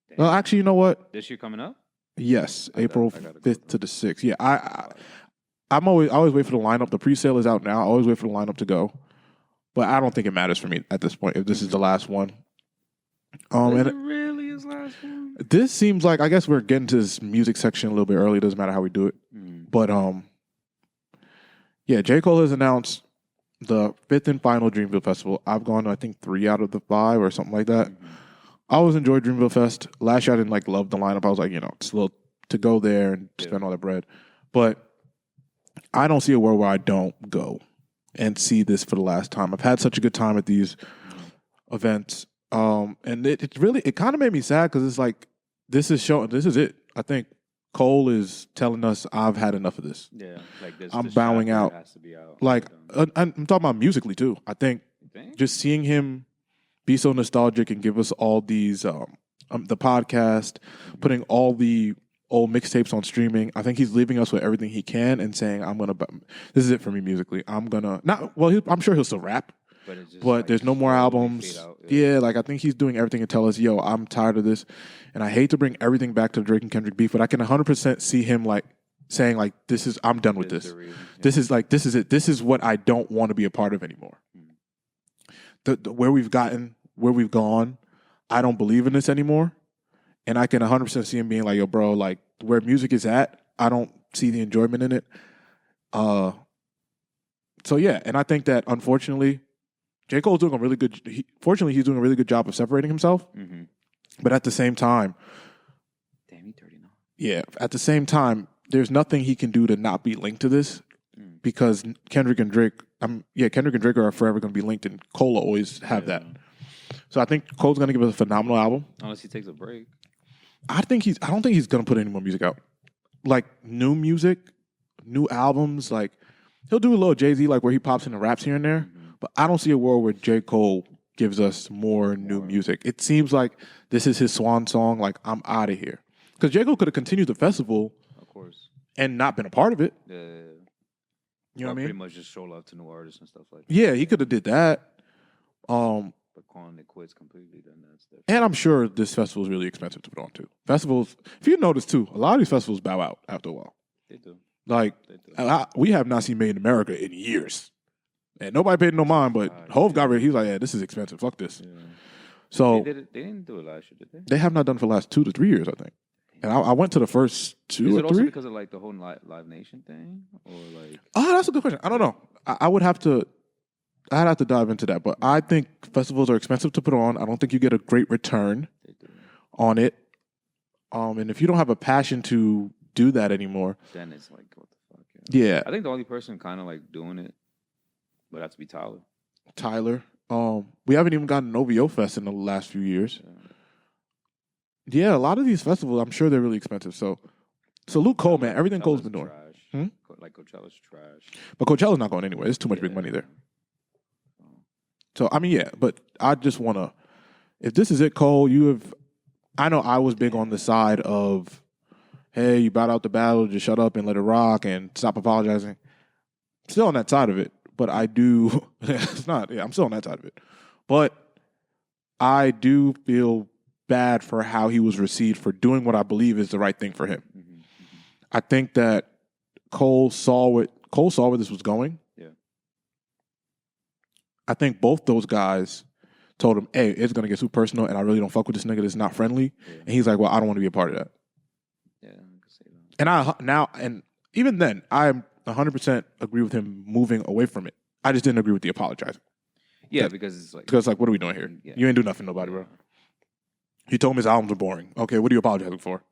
Damn. Well, actually, you know what? This year coming up? Yes, April 5th to the 6th. Yeah, I always wait for the lineup. The pre-sale is out now. I always wait for the lineup to go. But I don't think it matters for me at this point if this is the last one. Is it really his last one? This seems like, I guess we're getting to this music section a little bit early. It doesn't matter how we do it. But yeah, J. Cole has announced the 5th and final Dreamville Festival. I've gone to, I think, 3 out of the 5 or something like that. I always enjoyed Dreamville Fest. Last year I didn't love the lineup. I was like, it's a little to go there and spend all that bread. But I don't see a world where I don't go. and see this for the last time. I've had such a good time at these events. And it kind of made me sad because it's like, this is it. I think Cole is telling us I've had enough of this. Yeah, like this. I'm bowing out. Has to be out. Like I'm talking about musically too. I think just seeing him be so nostalgic and give us all these the podcast, putting all the old mixtapes on streaming. I think he's leaving us with everything he can and saying, this is it for me musically. I'm sure he'll still rap. But like there's no more albums. Yeah, like I think he's doing everything to tell us, yo, I'm tired of this. And I hate to bring everything back to Drake and Kendrick beef, but I can 100% see him like saying like, I'm done with this. This is it. This is what I don't want to be a part of anymore. Where we've gone, I don't believe in this anymore. And I can 100% see him being like, yo, bro, like where music is at, I don't see the enjoyment in it. So yeah, and I think that unfortunately, J. Cole's doing he's doing a really good job of separating himself. Mm-hmm. But at the same time, damn, he 39. Yeah, at the same time, there's nothing he can do to not be linked to this because Kendrick and Drake are forever going to be linked, and Cole will always have that. So I think Cole's going to give us a phenomenal album. Unless he takes a break. I don't think he's going to put any more music out. Like new music, new albums, like he'll do a little Jay-Z like where he pops in the raps here and there. Mm-hmm. But I don't see a world where J. Cole gives us more new music. It seems like this is his swan song, like, I'm out of here. Because J. Cole could have continued the festival, of course, and not been a part of it. You know what I mean? Pretty much just show love to new artists and stuff like that. Yeah, he could have did that. But calling it quits completely, then that's different. And I'm sure this festival is really expensive to put on, too. Festivals, if you notice, too, a lot of these festivals bow out after a while. They do. Like, we have not seen Made in America in years. And nobody paid no mind, but Hov got ready. He was like, yeah, this is expensive. Fuck this. Yeah. So they didn't do it last year, did they? They have not done it for the last 2 to 3 years, I think. And I went to the first 2 or 3. Is it also because of like the whole Live Nation thing? Or like that's a good question. I don't know. I'd have to dive into that. But I think festivals are expensive to put on. I don't think you get a great return on it. And if you don't have a passion to do that anymore, then it's like, what the fuck? Yeah. I think the only person kind of like doing it would have to be Tyler. We haven't even gotten an OVO Fest in the last few years. Yeah, a lot of these festivals, I'm sure they're really expensive. So Luke Cole, man, everything Cole's been doing. Like Coachella's trash. But Coachella's not going anywhere. There's too much big money there. So, I mean, yeah, but I just want to, if this is it, Cole, I know I was big on the side of, hey, you bowed out the battle, just shut up and let it rock and stop apologizing. Still on that side of it. But I do, I'm still on that side of it. But I do feel bad for how he was received for doing what I believe is the right thing for him. Mm-hmm. I think that Cole saw where this was going. Yeah. I think both those guys told him, hey, it's going to get super personal and I really don't fuck with this nigga that's not friendly. Yeah. And he's like, well, I don't want to be a part of that. Yeah, I can say that. And even then, I'm 100% agree with him moving away from it. I just didn't agree with the apologizing. Yeah, because it's like, what are we doing here? Yeah. You ain't do nothing, nobody, bro. He told me his albums are boring. Okay, what are you apologizing for?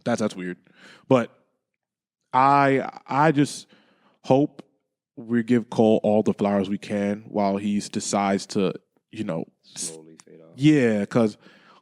That's weird. But I just hope we give Cole all the flowers we can while he decides to, slowly fade off. Yeah, because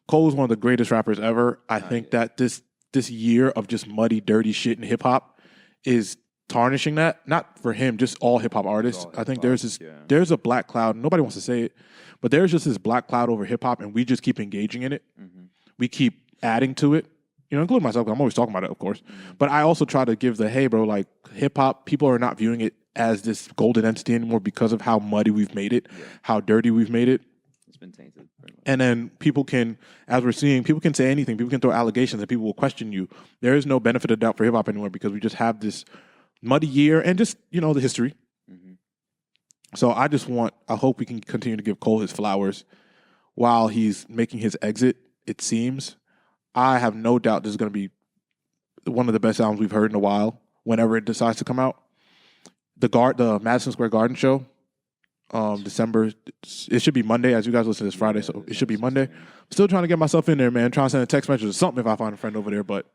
Cole is one of the greatest rappers ever. I think that this year of just muddy, dirty shit in hip hop is tarnishing that. Not for him, just all hip hop artists. I think there's a black cloud. Nobody wants to say it, but there's just this black cloud over hip hop, and we just keep engaging in it. Mm-hmm. We keep adding to it. Including myself, I'm always talking about it, of course. Mm-hmm. But I also try to give hey, bro, like hip hop, people are not viewing it as this golden entity anymore because of how muddy we've made it, how dirty we've made it. It's been tainted. And then people can, as we're seeing, people can say anything. People can throw allegations and people will question you. There is no benefit of doubt for hip hop anymore because we just have this muddy year and just, the history. Mm-hmm. So I hope we can continue to give Cole his flowers while he's making his exit, it seems. I have no doubt this is going to be one of the best albums we've heard in a while whenever it decides to come out. The Madison Square Garden show, December, it should be Monday as you guys listen to this Friday, so it should be Monday. I'm still trying to get myself in there, man, trying to send a text message or something if I find a friend over there, but,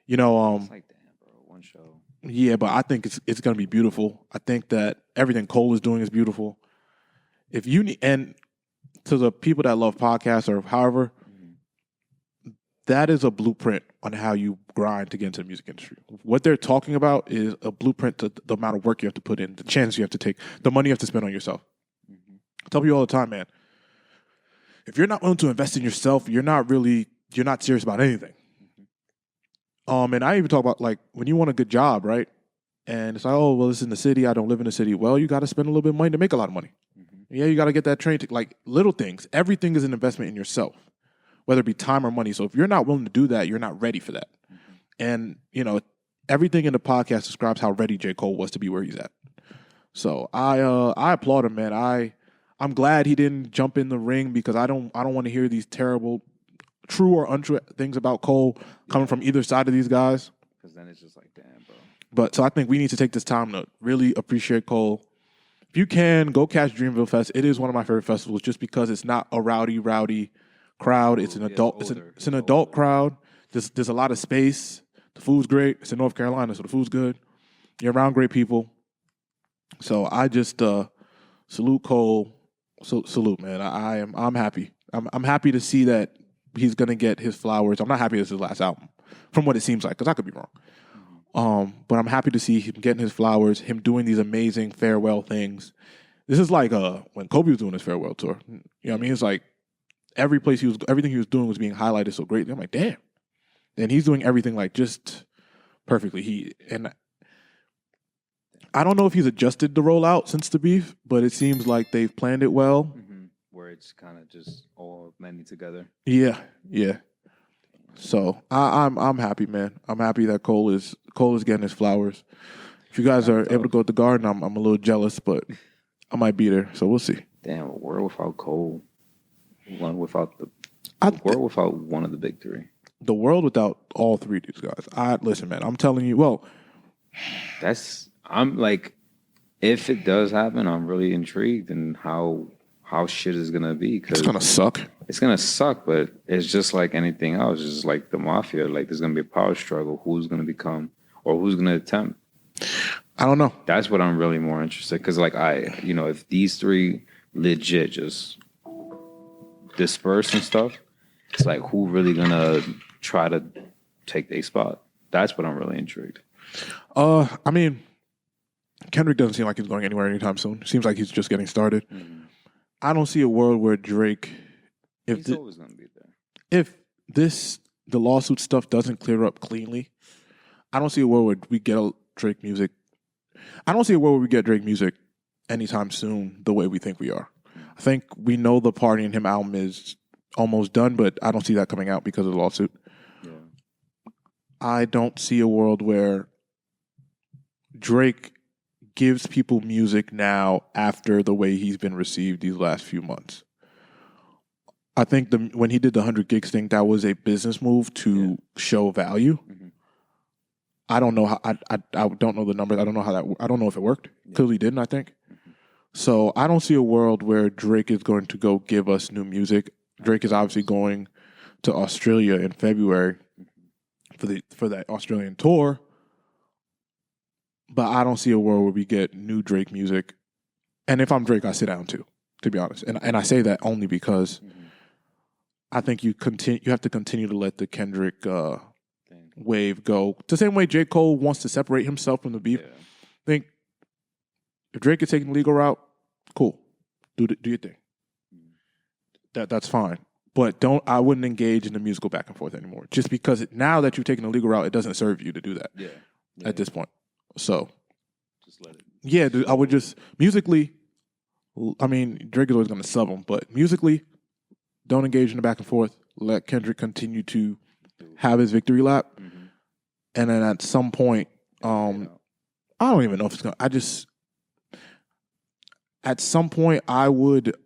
it's like, damn, bro, one show. Yeah, but I think it's going to be beautiful. I think that everything Cole is doing is beautiful. If you need, and to the people that love podcasts or however, that is a blueprint on how you grind to get into the music industry. What they're talking about is a blueprint to the amount of work you have to put in, the chances you have to take, the money you have to spend on yourself. I tell you all the time, man, if you're not willing to invest in yourself, you're not serious about anything. And I even talk about, like, when you want a good job, right? And it's like, oh, well, it's in the city. I don't live in the city. Well, you got to spend a little bit of money to make a lot of money. Yeah, you got to get that train ticket. Like, little things. Everything is an investment in yourself, whether it be time or money. So if you're not willing to do that, you're not ready for that. And, everything in the podcast describes how ready J. Cole was to be where he's at. So I applaud him, man. I'm glad he didn't jump in the ring, because I don't want to hear these terrible, true or untrue things about Cole coming from either side of these guys. Because then it's just like, damn, bro. But so I think we need to take this time to really appreciate Cole. If you can, go catch Dreamville Fest. It is one of my favorite festivals, just because it's not a rowdy crowd. It's an adult. It's an adult crowd. There's a lot of space. The food's great. It's in North Carolina, so the food's good. You're around great people. So I just salute Cole. Salute, man. I'm happy. I'm happy to see that he's gonna get his flowers. I'm not happy this is his last album, from what it seems like, because I could be wrong. But I'm happy to see him getting his flowers, him doing these amazing farewell things. This is like when Kobe was doing his farewell tour. You know what I mean? It's like everything he was doing was being highlighted so greatly. I'm like, damn. And he's doing everything like just perfectly. I don't know if he's adjusted the rollout since the beef, but it seems like they've planned it well. Where it's kind of just all blending together. Yeah. So I'm happy, man. I'm happy that Cole is getting his flowers. If you guys are able to go to the Garden, I'm a little jealous, but I might be there. So we'll see. Damn, a world without Cole, world without one of the big three. The world without all three of these guys. Listen, man. I'm telling you. Well, I'm like, if it does happen, I'm really intrigued in how shit is gonna be. Cause it's gonna suck. It's gonna suck, but it's just like anything else. It's just like the mafia. Like, there's gonna be a power struggle. Who's gonna become, or who's gonna attempt? I don't know. That's what I'm really more interested. Because like if these three legit just disperse and stuff, it's like, who really gonna try to take their spot? That's what I'm really intrigued. I mean, Kendrick doesn't seem like he's going anywhere anytime soon. Seems like he's just getting started. I don't see a world where Drake, he's always going to be there. If the lawsuit stuff doesn't clear up cleanly, I don't see a world where we get Drake music. I don't see a world where we get Drake music anytime soon the way we think we are. I think we know the Party and Him album is almost done, but I don't see that coming out because of the lawsuit. Yeah. I don't see a world where Drake gives people music now after the way he's been received these last few months. I think when he did the 100 gigs thing, that was a business move to show value. I don't know how. I don't know the numbers. I don't know how that. I don't know if it worked. Clearly didn't. I think. So I don't see a world where Drake is going to go give us new music. Drake is obviously going to Australia in February for that Australian tour. But I don't see a world where we get new Drake music. And if I'm Drake, I sit down too, to be honest. And I say that only because I think you have to continue to let the Kendrick wave go. The same way J. Cole wants to separate himself from the beef. Yeah. I think if Drake is taking the legal route, cool. Do your thing. That's fine. But I wouldn't engage in the musical back and forth anymore. Just because now that you've taken the legal route, it doesn't serve you to do that at this point. So, just let it. Yeah, dude, I would just musically. I mean, Drake is always going to sub him, but musically, don't engage in the back and forth. Let Kendrick continue to have his victory lap, and then at some point, I don't even know if it's going. At some point, I would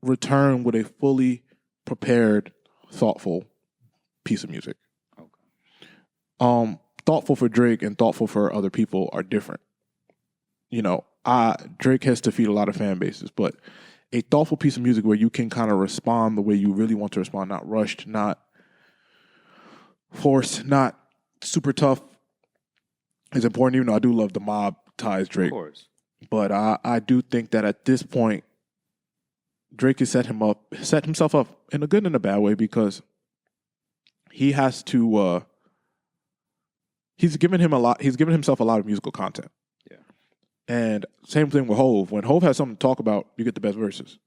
return with a fully prepared, thoughtful piece of music. Okay. Thoughtful for Drake and thoughtful for other people are different. Drake has to feed a lot of fan bases, but a thoughtful piece of music where you can kind of respond the way you really want to respond, not rushed, not forced, not super tough. is important, even though I do love the mob ties Drake. Of course. But I do think that at this point, Drake has set himself up in a good and a bad way because he has to. He's given himself a lot of musical content. Yeah. And same thing with Hove. When Hove has something to talk about, you get the best verses.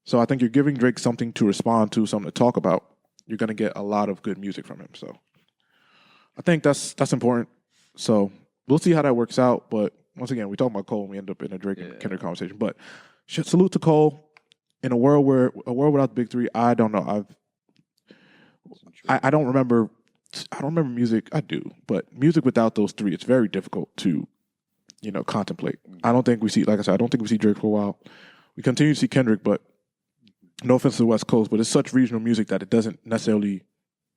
So I think you're giving Drake something to respond to, something to talk about. You're going to get a lot of good music from him. So I think that's important. So we'll see how that works out. But once again, we talk about Cole and we end up in a Drake and Kendrick conversation. But salute to Cole. In a world without the big three, I don't know. I don't remember. I don't remember music. I do, but music without those three, it's very difficult to, contemplate. I don't think we see, like I said, I don't think we see Drake for a while. We continue to see Kendrick, but no offense to the West Coast, but it's such regional music that it doesn't necessarily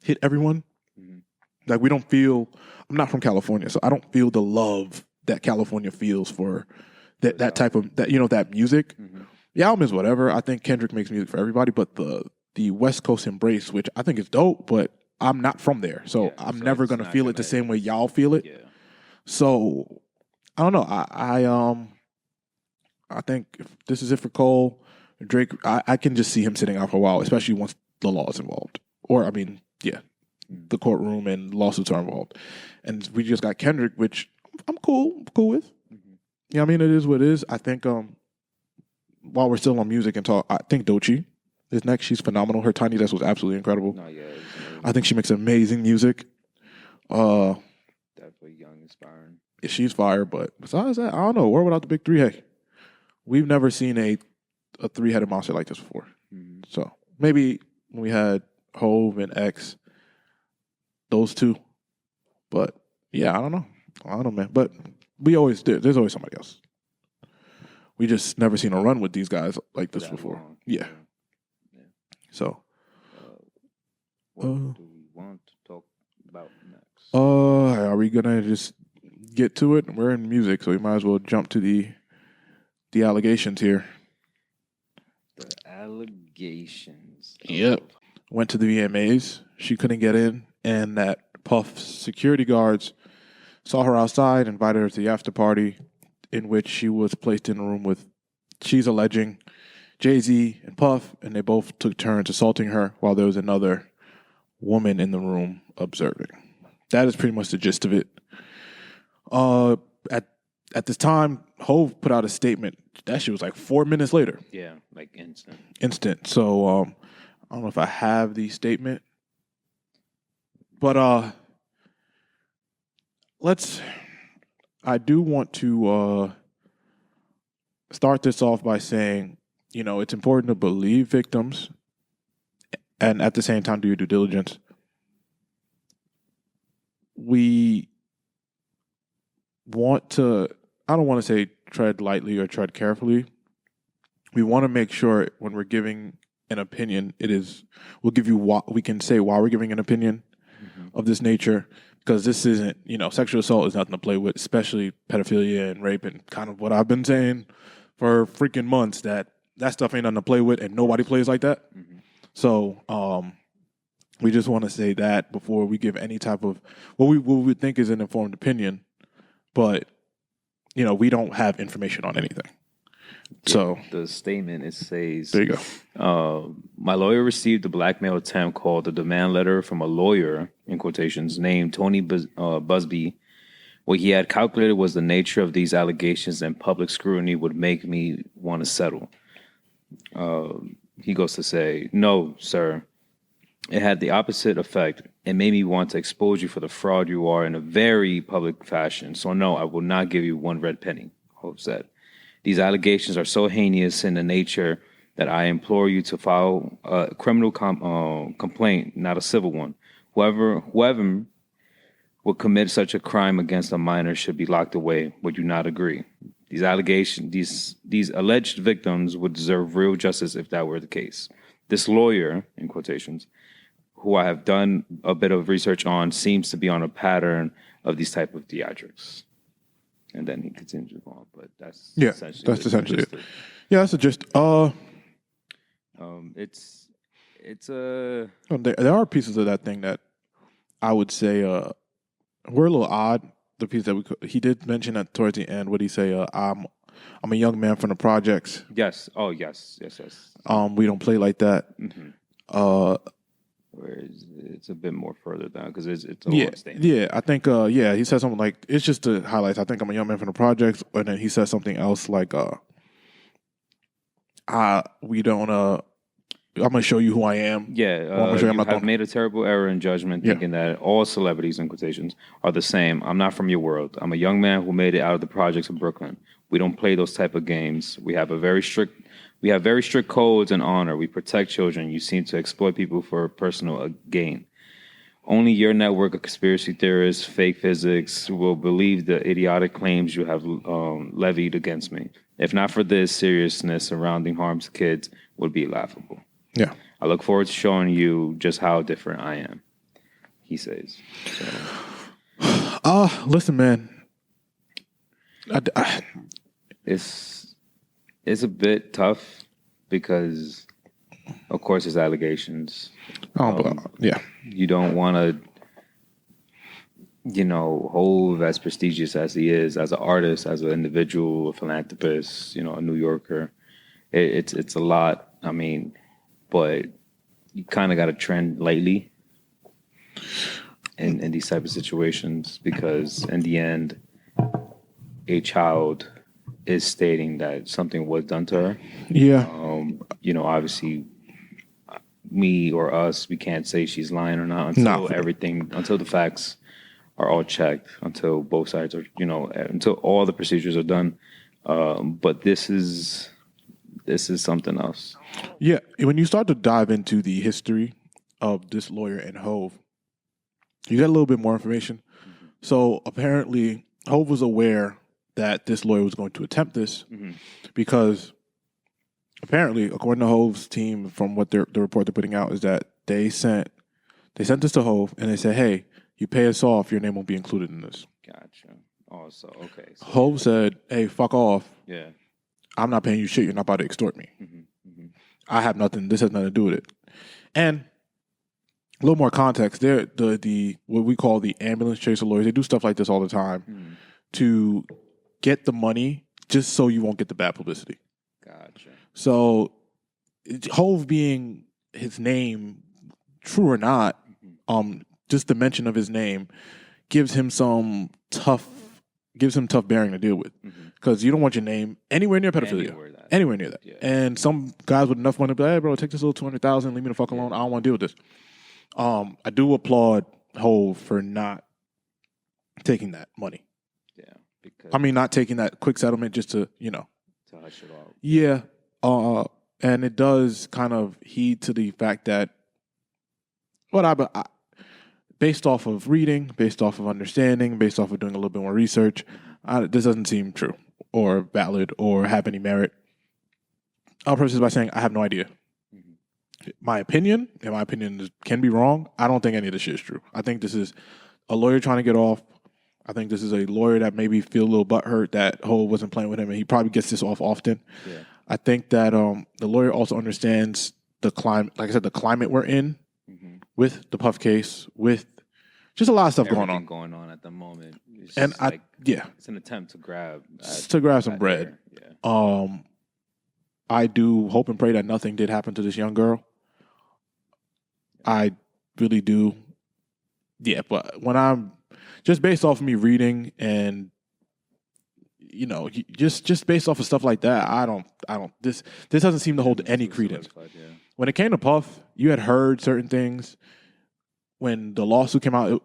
hit everyone. Mm-hmm. Like we don't feel. I'm not from California, so I don't feel the love that California feels for that type of that music. Mm-hmm. The album is whatever. I think Kendrick makes music for everybody, but the West Coast embrace, which I think is dope, but I'm not from there, so I'm never gonna feel it the same way y'all feel it. Yeah. So I don't know. I think if this is it for Cole, Drake, I can just see him sitting out for a while, especially once the law is involved, or the courtroom and lawsuits are involved, and we just got Kendrick, which I'm cool with. Mm-hmm. Yeah, I mean it is what it is. I think while we're still on music and talk, I think Doechii is next. She's phenomenal. Her Tiny Desk was absolutely incredible. I think she makes amazing music. Definitely young, inspiring. She's fire, but besides that, I don't know. World without the big three, hey, we've never seen a three-headed monster like this before. Mm-hmm. So maybe when we had Hove and X, those two. But yeah, I don't know, man. But there's always somebody else. We just never seen a run with these guys like this before. Long. Yeah. So, what do we want to talk about next? Are we gonna just get to it? We're in music, so we might as well jump to the allegations here. The allegations. Yep. Went to the VMAs. She couldn't get in, and that Puff's security guards saw her outside, invited her to the after party, in which she was placed in a room with, she's alleging, Jay-Z and Puff, and they both took turns assaulting her while there was another woman in the room observing. That is pretty much the gist of it. At this time, Hove put out a statement. That shit was like 4 minutes later. Yeah, like instant. Instant. So I don't know if I have the statement, but I do want to start this off by saying, it's important to believe victims and at the same time do your due diligence. We want to, I don't want to say tread lightly or tread carefully. We want to make sure when we're giving an opinion, we'll give you what we can say why we're giving an opinion of this nature. Because this isn't, sexual assault is nothing to play with, especially pedophilia and rape, and kind of what I've been saying for freaking months, that stuff ain't nothing to play with and nobody plays like that. Mm-hmm. So we just want to say that before we give any type of what we think is an informed opinion, but, we don't have information on anything. Yeah, so the statement, it says, there you go. My lawyer received a blackmail attempt called a demand letter from a lawyer, in quotations, named Tony Busby. What he had calculated was the nature of these allegations and public scrutiny would make me want to settle. He goes to say, no, sir. It had the opposite effect. It made me want to expose you for the fraud you are in a very public fashion. So no, I will not give you one red penny, Hope said. These allegations are so heinous in the nature that I implore you to file a criminal complaint, not a civil one. Whoever would commit such a crime against a minor should be locked away. Would you not agree? These allegations, these alleged victims would deserve real justice if that were the case. This lawyer, in quotations, who I have done a bit of research on, seems to be on a pattern of these type of theatrics. And then he continues on, but that's essentially it. Yeah, that's the gist. It's a. There are pieces of that thing that I would say were a little odd the piece that he did mention that towards the end. What did he say? I'm a young man from the projects. Yes. Oh, yes. We don't play like that. Mm-hmm. Whereas it's a bit more further down because it's a long statement. Yeah, I think he said something like, it's just the highlights. I think I'm a young man from the projects, and then he said something else like we don't I'm gonna show you who I am. Yeah, you have made a terrible error in judgment, thinking that all celebrities, in quotations, are the same. I'm not from your world. I'm a young man who made it out of the projects of Brooklyn. We don't play those type of games. We have very strict codes and honor. We protect children. You seem to exploit people for personal gain. Only your network of conspiracy theorists, fake physics, will believe the idiotic claims you have levied against me. If not for this, seriousness surrounding harm to kids would be laughable. Yeah. I look forward to showing you just how different I am, he says. So. Listen, man. It's a bit tough because, of course, there's allegations. Yeah. You don't want to, Hov, as prestigious as he is, as an artist, as an individual, a philanthropist, a New Yorker. It's a lot. I mean, but you kind of got to trend lightly in these type of situations because, in the end, a child is stating that something was done to her. Yeah. Obviously, me or us, we can't say she's lying or not until the facts are all checked, until both sides are, until all the procedures are done. But this is something else. Yeah. When you start to dive into the history of this lawyer and Hov, you get a little bit more information. Mm-hmm. So apparently, Hov was aware that this lawyer was going to attempt this because apparently, according to Hov's team, from what the report they're putting out, is that they sent this to Hov and they said, "Hey, you pay us off, your name won't be included in this." Gotcha. Oh, so okay. So, Hov said, "Hey, fuck off. Yeah, I'm not paying you shit. You're not about to extort me. Mm-hmm. I have nothing. This has nothing to do with it." And a little more context. They're the what we call the ambulance chaser lawyers. They do stuff like this all the time to get the money just so you won't get the bad publicity. Gotcha. So, Hov being his name, true or not, just the mention of his name gives him tough bearing to deal with because you don't want your name anywhere near pedophilia, anywhere near that. Yeah. And some guys with enough money be like, "Hey, bro, take this little $200,000, leave me the fuck alone. I don't want to deal with this." I do applaud Hov for not taking that money. Yeah, not taking that quick settlement just to hush it out. Yeah, and it does kind of heed to the fact that based off of reading, based off of understanding, based off of doing a little bit more research, this doesn't seem true or valid or have any merit. I'll preface this by saying I have no idea. My opinion, can be wrong. I don't think any of this shit is true. I think this is a lawyer trying to get off. I think this is a lawyer that maybe feel a little butthurt that Hov wasn't playing with him, and he probably gets this off often. Yeah. I think that the lawyer also understands the climate, like I said, the climate we're in with the Puff case, with just a lot of stuff going on at the moment. It's it's an attempt to grab some bread. Yeah. I do hope and pray that nothing did happen to this young girl. I really do. Yeah, but when I'm just based off of me reading and just based off of stuff like that, I don't. This doesn't seem to hold any credence. When it came to Puff, you had heard certain things. When the lawsuit came out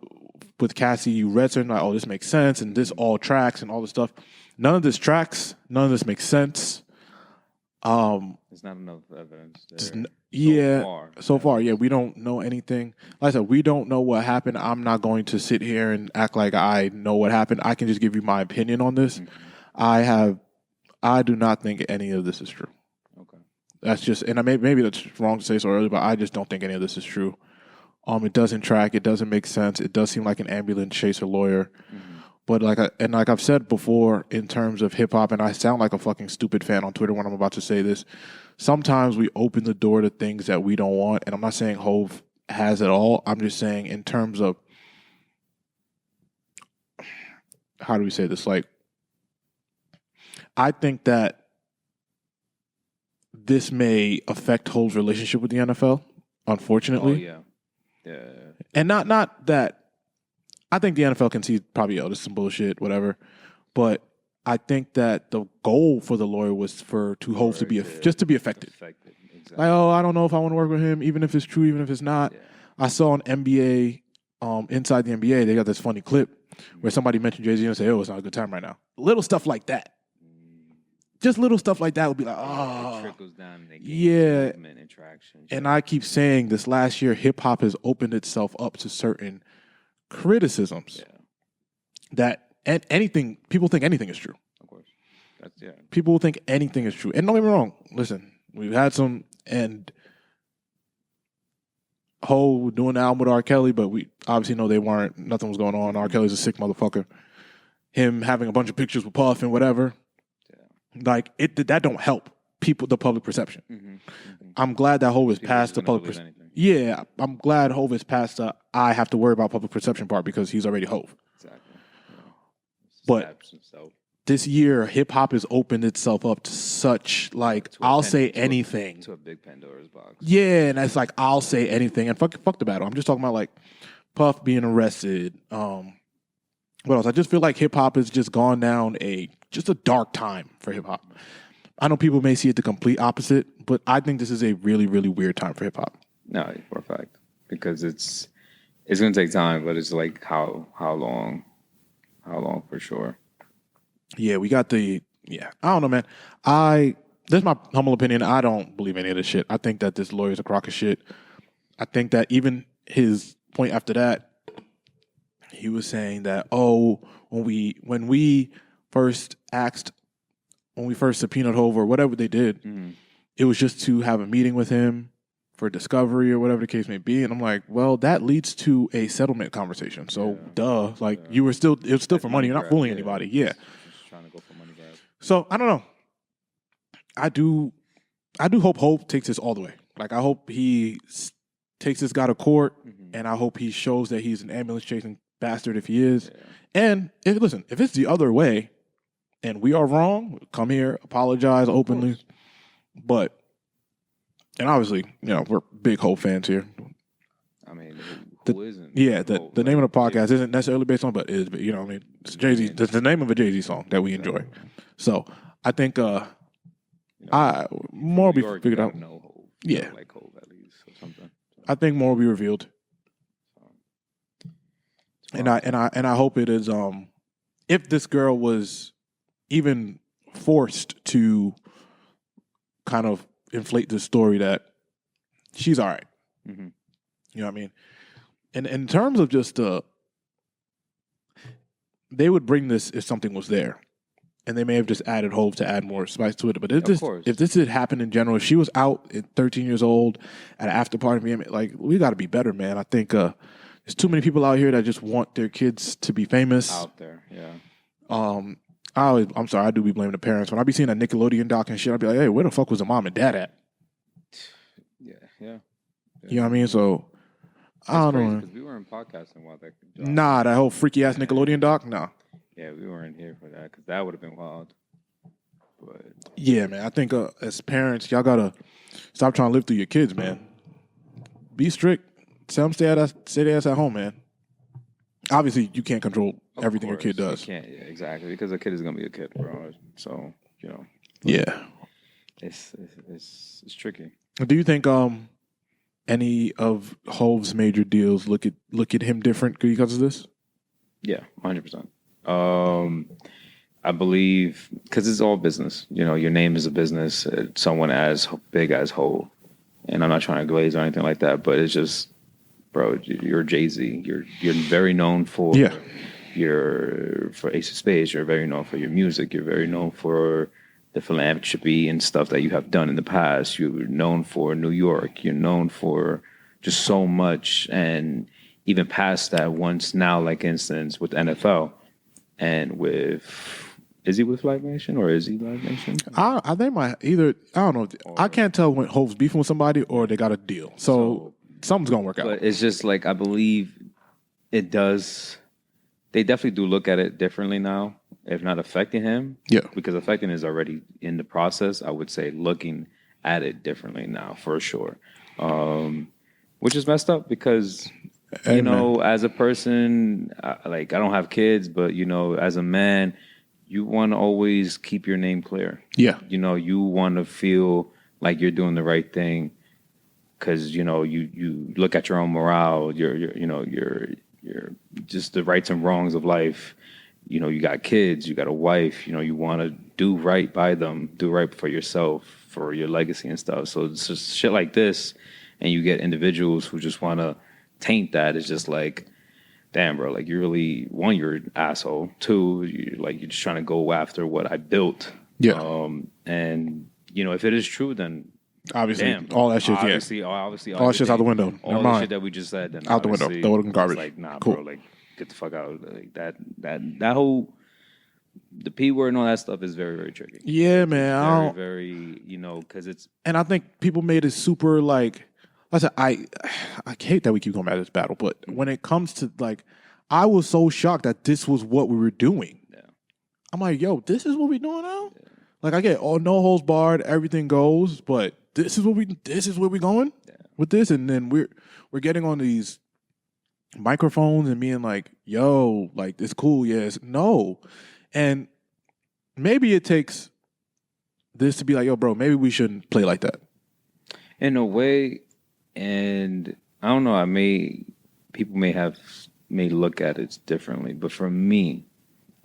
with Cassie, you read certain like, "Oh, this makes sense," and this all tracks and all this stuff. None of this tracks. None of this makes sense. There's not enough evidence so far, we don't know anything. Like I said, we don't know what happened. I'm not going to sit here and act like I know what happened. I can just give you my opinion on this. I do not think any of this is true. Okay. That's just, and maybe that's wrong to say so early, but I just don't think any of this is true. It doesn't track. It doesn't make sense. It does seem like an ambulance chaser lawyer. But like I've said before, in terms of hip hop, and I sound like a fucking stupid fan on Twitter when I'm about to say this. Sometimes we open the door to things that we don't want, and I'm not saying Hov has it all. I'm just saying in terms of how do we say this? Like, I think that this may affect Hov's relationship with the NFL, unfortunately. Oh, yeah. And not that, I think the NFL can see probably, this is some bullshit, whatever. But I think that the goal for the lawyer was for Hov to be just to be affected. Exactly. Like, I don't know if I want to work with him, even if it's true, even if it's not. Yeah. I saw on NBA, inside the NBA, they got this funny clip where somebody mentioned Jay-Z and say, it's not a good time right now. Little stuff like that. Just little stuff like that would be like, it trickles down in the game, movement, interaction. And I keep saying this last year, hip hop has opened itself up to certain criticisms that anything, people think anything is true. Of course. People think anything is true. And don't get me wrong. Listen, we've had some, and Hov doing the album with R. Kelly, but we obviously know nothing was going on. R. Kelly's a sick motherfucker. Him having a bunch of pictures with Puff and whatever. Like, that don't help the public perception. I'm glad that Hov is past the public perception. Yeah, I'm glad Hov is past the I have to worry about public perception part because he's already Hov. Exactly. But this year, hip hop has opened itself up to such, like, I'll say anything. To a big Pandora's box. Yeah, and it's like, I'll say anything. And fuck the battle. I'm just talking about, like, Puff being arrested. What else? I just feel like hip hop has just gone down just a dark time for hip hop. I know people may see it the complete opposite, but I think this is a really, really weird time for hip hop. No, for a fact, because it's going to take time, but it's like how long for sure. Yeah, we got I don't know, man. This is my humble opinion. I don't believe any of this shit. I think that this lawyer's a crock of shit. I think that even his point after that, he was saying that, when we first subpoenaed Hov or whatever they did, it was just to have a meeting with him for discovery or whatever the case may be. And I'm like, well, that leads to a settlement conversation. So, it was still for money. You're not fooling anybody. Yeah. Just trying to go for money grab. So, I don't know. I do hope Hov takes this all the way. Like, I hope he takes this guy to court, and I hope he shows that he's an ambulance-chasing bastard if he is. Yeah. And, if it's the other way, and we are wrong, come here, apologize openly. But, and obviously, we're big Hov fans here. I mean, who isn't? Yeah, the name of the podcast isn't necessarily based on, but it is. But, it's Jay-Z. It's the name of a Jay-Z song that we enjoy. So, I think more will be figured out. Yeah. Like Hov at least or something. I think more will be revealed. And I hope it is, if this girl was even forced to kind of inflate this story, that she's all right. You know what I mean? And in terms of just they would bring this if something was there. And they may have just added Hov to add more spice to it. But if this had happened in general, if she was out at 13 years old at an after party, like, we got to be better, man. I think there's too many people out here that just want their kids to be famous. Out there, yeah. I'm sorry, I do be blaming the parents. When I be seeing a Nickelodeon doc and shit, I'd be like, hey, where the fuck was the mom and dad at? Yeah. You know what I mean? So, I don't know. Because we weren't podcasting while that. Nah, that whole freaky ass Nickelodeon doc, nah. Yeah, we weren't here for that because that would have been wild. But yeah, man, I think as parents, y'all gotta stop trying to live through your kids, man. Be strict. Tell them stay their ass at home, man. Obviously, you can't control everything your kid does. You can't, yeah, exactly, because a kid is gonna be a kid, bro. So yeah, it's tricky. Do you think any of Hov's major deals look at him different because of this? Yeah, 100%. I believe because it's all business. Your name is a business. Someone as big as Hov, and I'm not trying to glaze or anything like that, but it's just, bro, you're Jay-Z. You're very known for for Ace of Spades. You're very known for your music. You're very known for the philanthropy and stuff that you have done in the past. You're known for New York. You're known for just so much, and even past that, once now, like instance with NFL and is he with Live Nation or is he Live Nation? I think I don't know. I can't tell when Hov's beefing with somebody or they got a deal. So something's gonna work out. But it's just like, I believe it does they definitely do look at it differently now, if not affecting him. Yeah. Because affecting is already in the process. I would say looking at it differently now for sure. Which is messed up because, you know, as a person, like I don't have kids, but, you know, as a man, you want to always keep your name clear. Yeah. You know, you want to feel like you're doing the right thing because, you know, you look at your own morale, your just the rights and wrongs of life. You know, you got kids, you got a wife, you know, you want to do right by them, do right for yourself, for your legacy and stuff. So it's just shit like this, and you get individuals who just want to taint that. It's just like, damn, bro, like you really, one, you're an asshole. Two, you're just trying to go after what I built. Yeah. And, you know, if it is true, then obviously, damn, all that shit, obviously, all that shit's out the window. All the shit that we just said, then out the window. Throw it in garbage. Like, nah, cool. bro, like get the fuck out. Like that whole the P word and all that stuff is very, very tricky. Yeah, man. Very, you know, because it's. And I think people made it super like. Listen, I hate that we keep going back to this battle, but when it comes to like, I was so shocked that this was what we were doing. Yeah. I'm like, yo, this is what we're doing now. Yeah. Like I get no holds barred, everything goes, but this is where we going with this, and then we're getting on these microphones and being like, yo, like it's cool, yes, no, and maybe it takes this to be like, yo, bro, maybe we shouldn't play like that. In a way. And I don't know, people may look at it differently, but for me,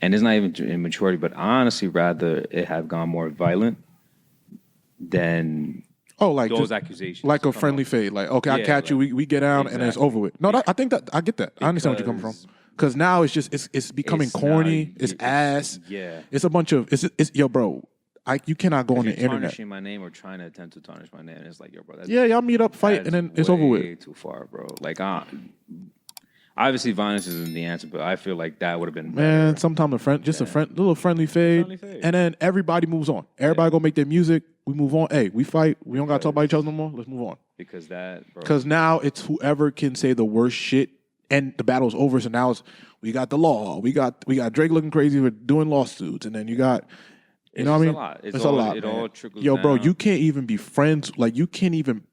and it's not even immaturity, but I honestly rather it have gone more violent than like those accusations. Like a friendly fade. Like, okay, I catch you, we get down, exactly. And then it's over with. No, I think that, I get that. I understand what you're coming from. Because now it's just, it's becoming corny, it's ass. Yeah. It's a bunch of, it's yo, bro. You cannot go on the internet. Tarnishing my name or trying to attempt to tarnish my name. And it's like, yo, bro. Y'all meet up, fight, and then it's over with. Way too far, bro. Like, obviously, violence isn't the answer, but I feel like that would have been better. Man, sometimes little friendly fade, and then everybody moves on. Everybody go make their music. We move on. Hey, we fight. We don't got to talk about each other no more. Let's move on. Because now it's whoever can say the worst shit, and the battle's over. So now we got the law. We got Drake looking crazy with doing lawsuits, and then you got. You know what I mean? It's a lot. It all trickles down. Yo, bro, you can't even be friends. Like, you can't even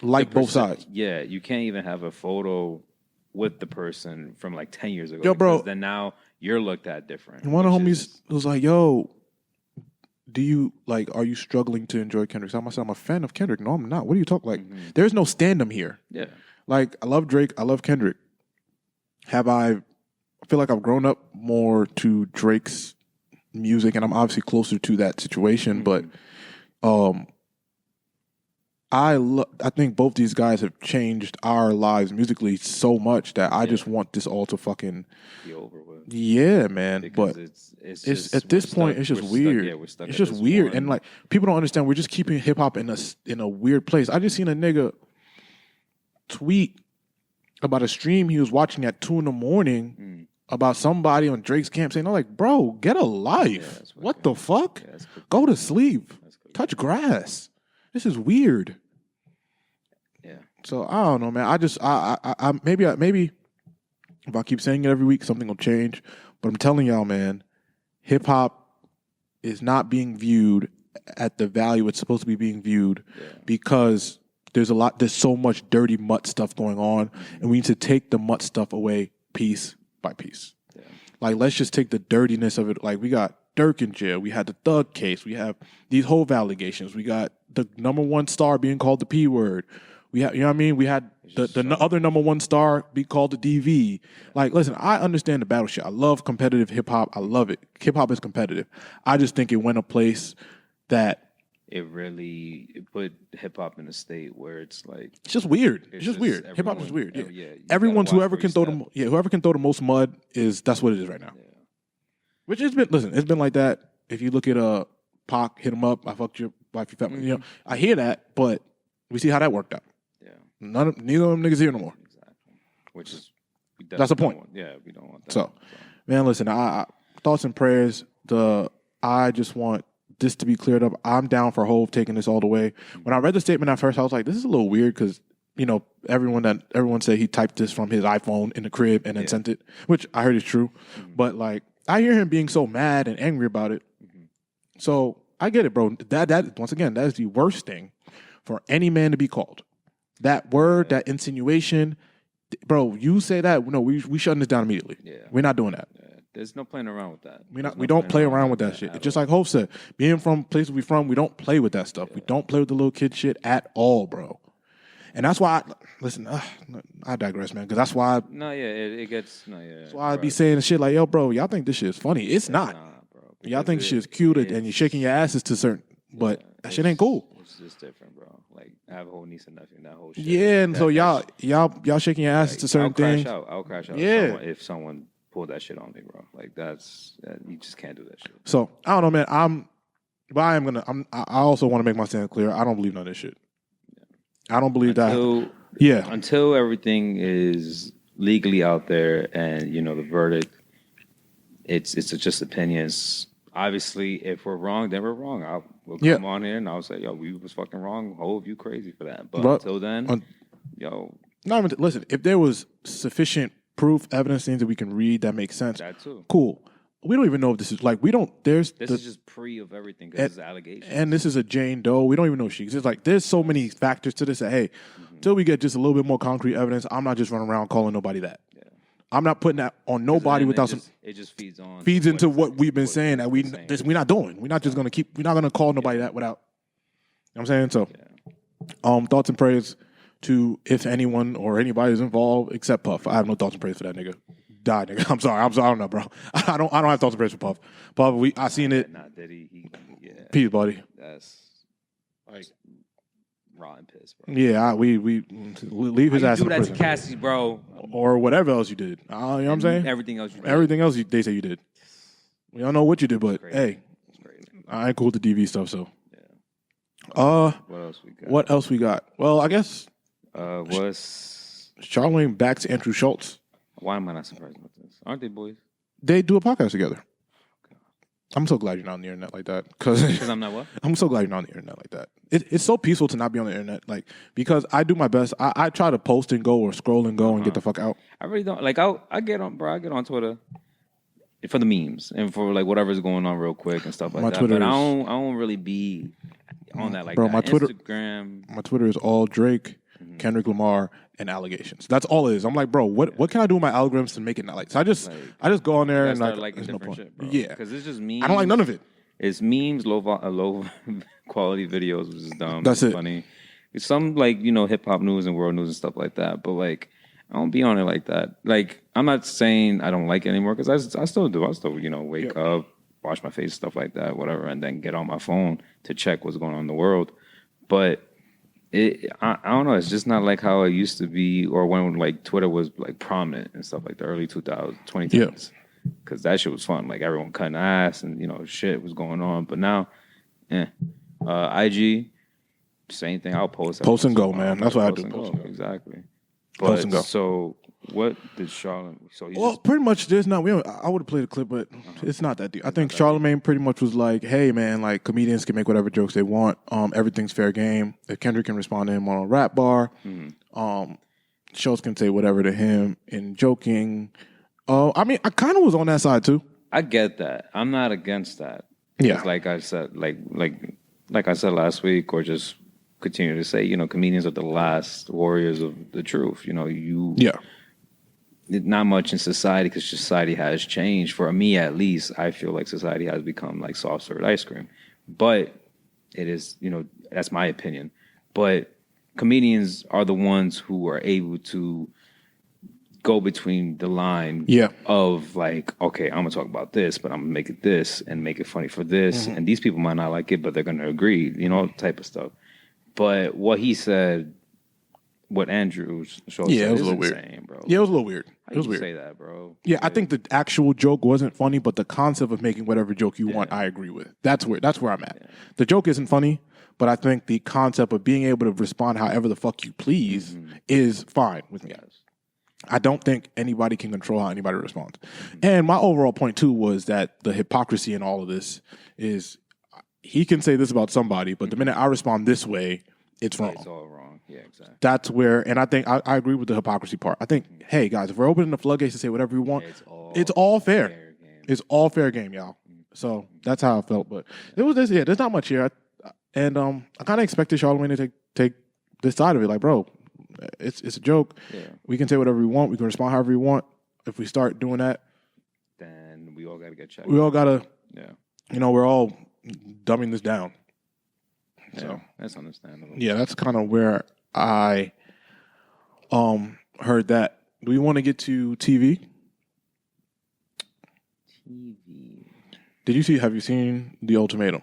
like both sides. Yeah, you can't even have a photo with the person from like 10 years ago. Yo, bro. Because then now you're looked at different. And one of the homies was like, yo, are you struggling to enjoy Kendrick? I said, I'm a fan of Kendrick. No, I'm not. What are you talking like? Mm-hmm. There's no stand-em here. Yeah. Like, I love Drake. I love Kendrick. I feel like I've grown up more to Drake's music, and I'm obviously closer to that situation, but I think both these guys have changed our lives musically so much that I just want this all to fucking be over with. Yeah, man. Because but it's just, at this point, it's just weird. It's just weird, and like people don't understand. We're just keeping hip hop in a weird place. I just seen a nigga tweet about a stream he was watching at 2 a.m. About somebody on Drake's camp saying, I'm like, bro, get a life. Yeah, what the fuck? Yeah, go to sleep. Touch grass. This is weird. Yeah. So I don't know, man. I maybe if I keep saying it every week, something will change. But I'm telling y'all, man, hip hop is not being viewed at the value it's supposed to be being viewed because there's so much dirty mutt stuff going on, and we need to take the mutt stuff away piece by piece. Yeah. Like, let's just take the dirtiness of it. Like, we got Dirk in jail. We had the Thug case. We have these whole allegations. We got the number one star being called the P word. We had, you know what I mean? We had the other number one star be called the DV. Like, listen, I understand the battle shit. I love competitive hip hop. I love it. Hip hop is competitive. I just think it went a place that it put hip hop in a state where it's like it's just weird. It's just weird. Hip hop is weird. Yeah. Everyone's whoever can throw the most mud that's what it is right now. Yeah. Which has been it's been like that. If you look at Pac, hit him up. I fucked your wife, your family. You know, I hear that, but we see how that worked out. Yeah. Neither of them niggas here no more. Exactly. Which is that's the point. We don't want that. So, man, listen. I thoughts and prayers. I just want this to be cleared up. I'm down for Hove taking this all the way. When I read the statement at first, I was like, this is a little weird because everyone said he typed this from his iPhone in the crib and then sent it, which I heard is true. Mm-hmm. But like, I hear him being so mad and angry about it. Mm-hmm. So I get it, bro. That once again, that is the worst thing for any man to be called. That word, that insinuation, bro. You say that, no, we shutting this down immediately. Yeah, we're not doing that. Yeah. There's no playing around with that. We don't play around with that shit. It's just like Hope said, being from places we from, we don't play with that stuff. Yeah. We don't play with the little kid shit at all, bro. And that's why, I digress, man. Because that's why. It gets. That's why I be saying shit like, yo, bro, y'all think this shit is funny. It's not. Bro. Y'all think shit is cute and you're shaking your asses to certain, but that shit ain't cool. It's just different, bro. Like, I have a whole niece and nephew, that whole shit. Yeah, and so y'all shaking your asses to certain things. I'll crash out. If someone pulled that shit on me, bro. Like, you just can't do that shit. So, I don't know, man. I also want to make my stand clear. I don't believe none of this shit. I don't believe that. Yeah. Until everything is legally out there and, the verdict, it's just opinions. Obviously, if we're wrong, then we're wrong. We'll come on here and I'll say, yo, we was fucking wrong. Hove, you crazy for that. But until then, listen, if there was sufficient proof, evidence, things that we can read that makes sense, that too. Cool. We don't even know if this is like, this is just pre of everything because it's allegations. And this is a Jane Doe. We don't even know if she exists. Like, there's so many factors to this that, hey, till we get just a little bit more concrete evidence, I'm not just running around calling nobody that. Yeah. I'm not putting that on nobody without some. It just feeds into what we've been saying that we're not doing. We're not just going to we're not going to call nobody that without. You know what I'm saying? So, thoughts and prayers to if anyone or anybody is involved except Puff. I have no thoughts and prayers for that nigga. Die, nigga. I'm sorry. I don't know, bro. I don't have thoughts and prayers for Puff. Puff, I seen it. Not Diddy. Peace, buddy. That's like rotten piss, bro. Yeah, we leave his ass in prison. Do that to Cassie, bro. Or whatever else you did. You know what I'm saying? Everything else you did. Everything else they say you did. We don't know what you did, but hey, I ain't cool with the DV stuff, so. Yeah. What else we got? Well, I guess. Was Charlamagne back to Andrew Schultz? Why am I not surprised about this? Aren't they boys? They do a podcast together. I'm so glad you're not on the internet like that. Because I'm not what? I'm so glad you're not on the internet like that. It's so peaceful to not be on the internet. Like, because I do my best. I try to post and go or scroll and go and get the fuck out. I really don't. Like, I get on Twitter for the memes and for like whatever's going on real quick and stuff like that. Twitter but I don't really be on that like that. Instagram. My Twitter is all Drake, Kendrick Lamar, and allegations. That's all it is. I'm like, bro, what can I do with my algorithms to make it not like? So I just go on there and like there's no point. Shit, bro. Yeah, because it's just memes. I don't like none of it. It's memes, low quality videos, which is dumb. That's it. Funny. It's some like hip hop news and world news and stuff like that. But like, I don't be on it like that. Like, I'm not saying I don't like it anymore because I still do. I still wake up, wash my face, stuff like that, whatever, and then get on my phone to check what's going on in the world. But I don't know. It's just not like how it used to be, or when like Twitter was like prominent and stuff like the early 2010s. Because that shit was fun. Like everyone cutting ass and shit was going on. But now, IG, same thing. I'll post. Post and go, man. That's what I do. Post and go. Exactly. Post and go. So what did Charlamagne? Pretty much. There's not. I would have played a clip, but it's not that deep. I think Charlamagne pretty much was like, "Hey, man, like comedians can make whatever jokes they want. Everything's fair game. If Kendrick can respond to him on a rap bar, Schultz can say whatever to him in joking. I mean, I kind of was on that side too. I get that. I'm not against that. Yeah, like I said, like I said last week, or just continue to say, comedians are the last warriors of the truth. Not much in society because society has changed. For me, at least, I feel like society has become like soft served ice cream. But it is, that's my opinion. But comedians are the ones who are able to go between the line of like, okay, I'm gonna talk about this, but I'm gonna make it this and make it funny for this. And these people might not like it, but they're gonna agree, type of stuff. But what he said, what Andrew Schultz said, it was is a little insane, weird, bro. Yeah, it was a little weird. How you say that, bro? Yeah, I think the actual joke wasn't funny, but the concept of making whatever joke you want, I agree with. That's where I'm at. Yeah. The joke isn't funny, but I think the concept of being able to respond however the fuck you please is fine with me. Yes. I don't think anybody can control how anybody responds. And my overall point too was that the hypocrisy in all of this is he can say this about somebody, but the minute I respond this way, it's wrong. It's all wrong. Yeah, exactly. That's where, and I think I agree with the hypocrisy part. I think, hey guys, if we're opening the floodgates to say whatever we want, it's all fair. It's all fair game, y'all. So that's how I felt. But it was this. Yeah, there's not much here, and I kind of expected Charlamagne to take this side of it. Like, bro, it's a joke. Yeah. We can say whatever we want. We can respond however we want. If we start doing that, then we all got to get checked. We all got to. Yeah. We're all dumbing this down. Yeah, so that's understandable. Yeah, that's kind of where I heard that. Do we want to get to TV? Have you seen The Ultimatum?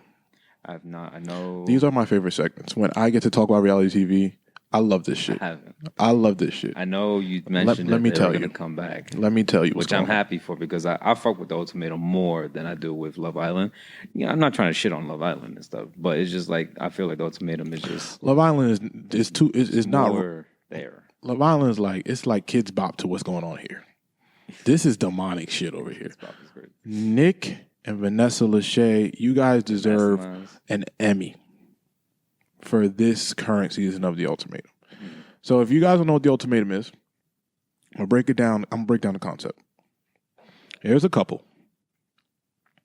I have not. I know. These are my favorite segments. When I get to talk about reality TV, I love this shit. I haven't. I love this shit. I know you mentioned let me tell you. Going to come back. Let me tell you which I'm happy for because I fuck with The Ultimatum more than I do with Love Island. Yeah, I'm not trying to shit on Love Island and stuff, but it's just like I feel like The Ultimatum is just Love Island is not there. Love Island is like it's like Kids Bop to what's going on here. This is demonic shit over here. Nick and Vanessa Lachey, you guys deserve an Emmy for this current season of The Ultimatum. Mm-hmm. So if you guys don't know what The Ultimatum is, I'm gonna break it down. I'm gonna break down the concept. Here's a couple.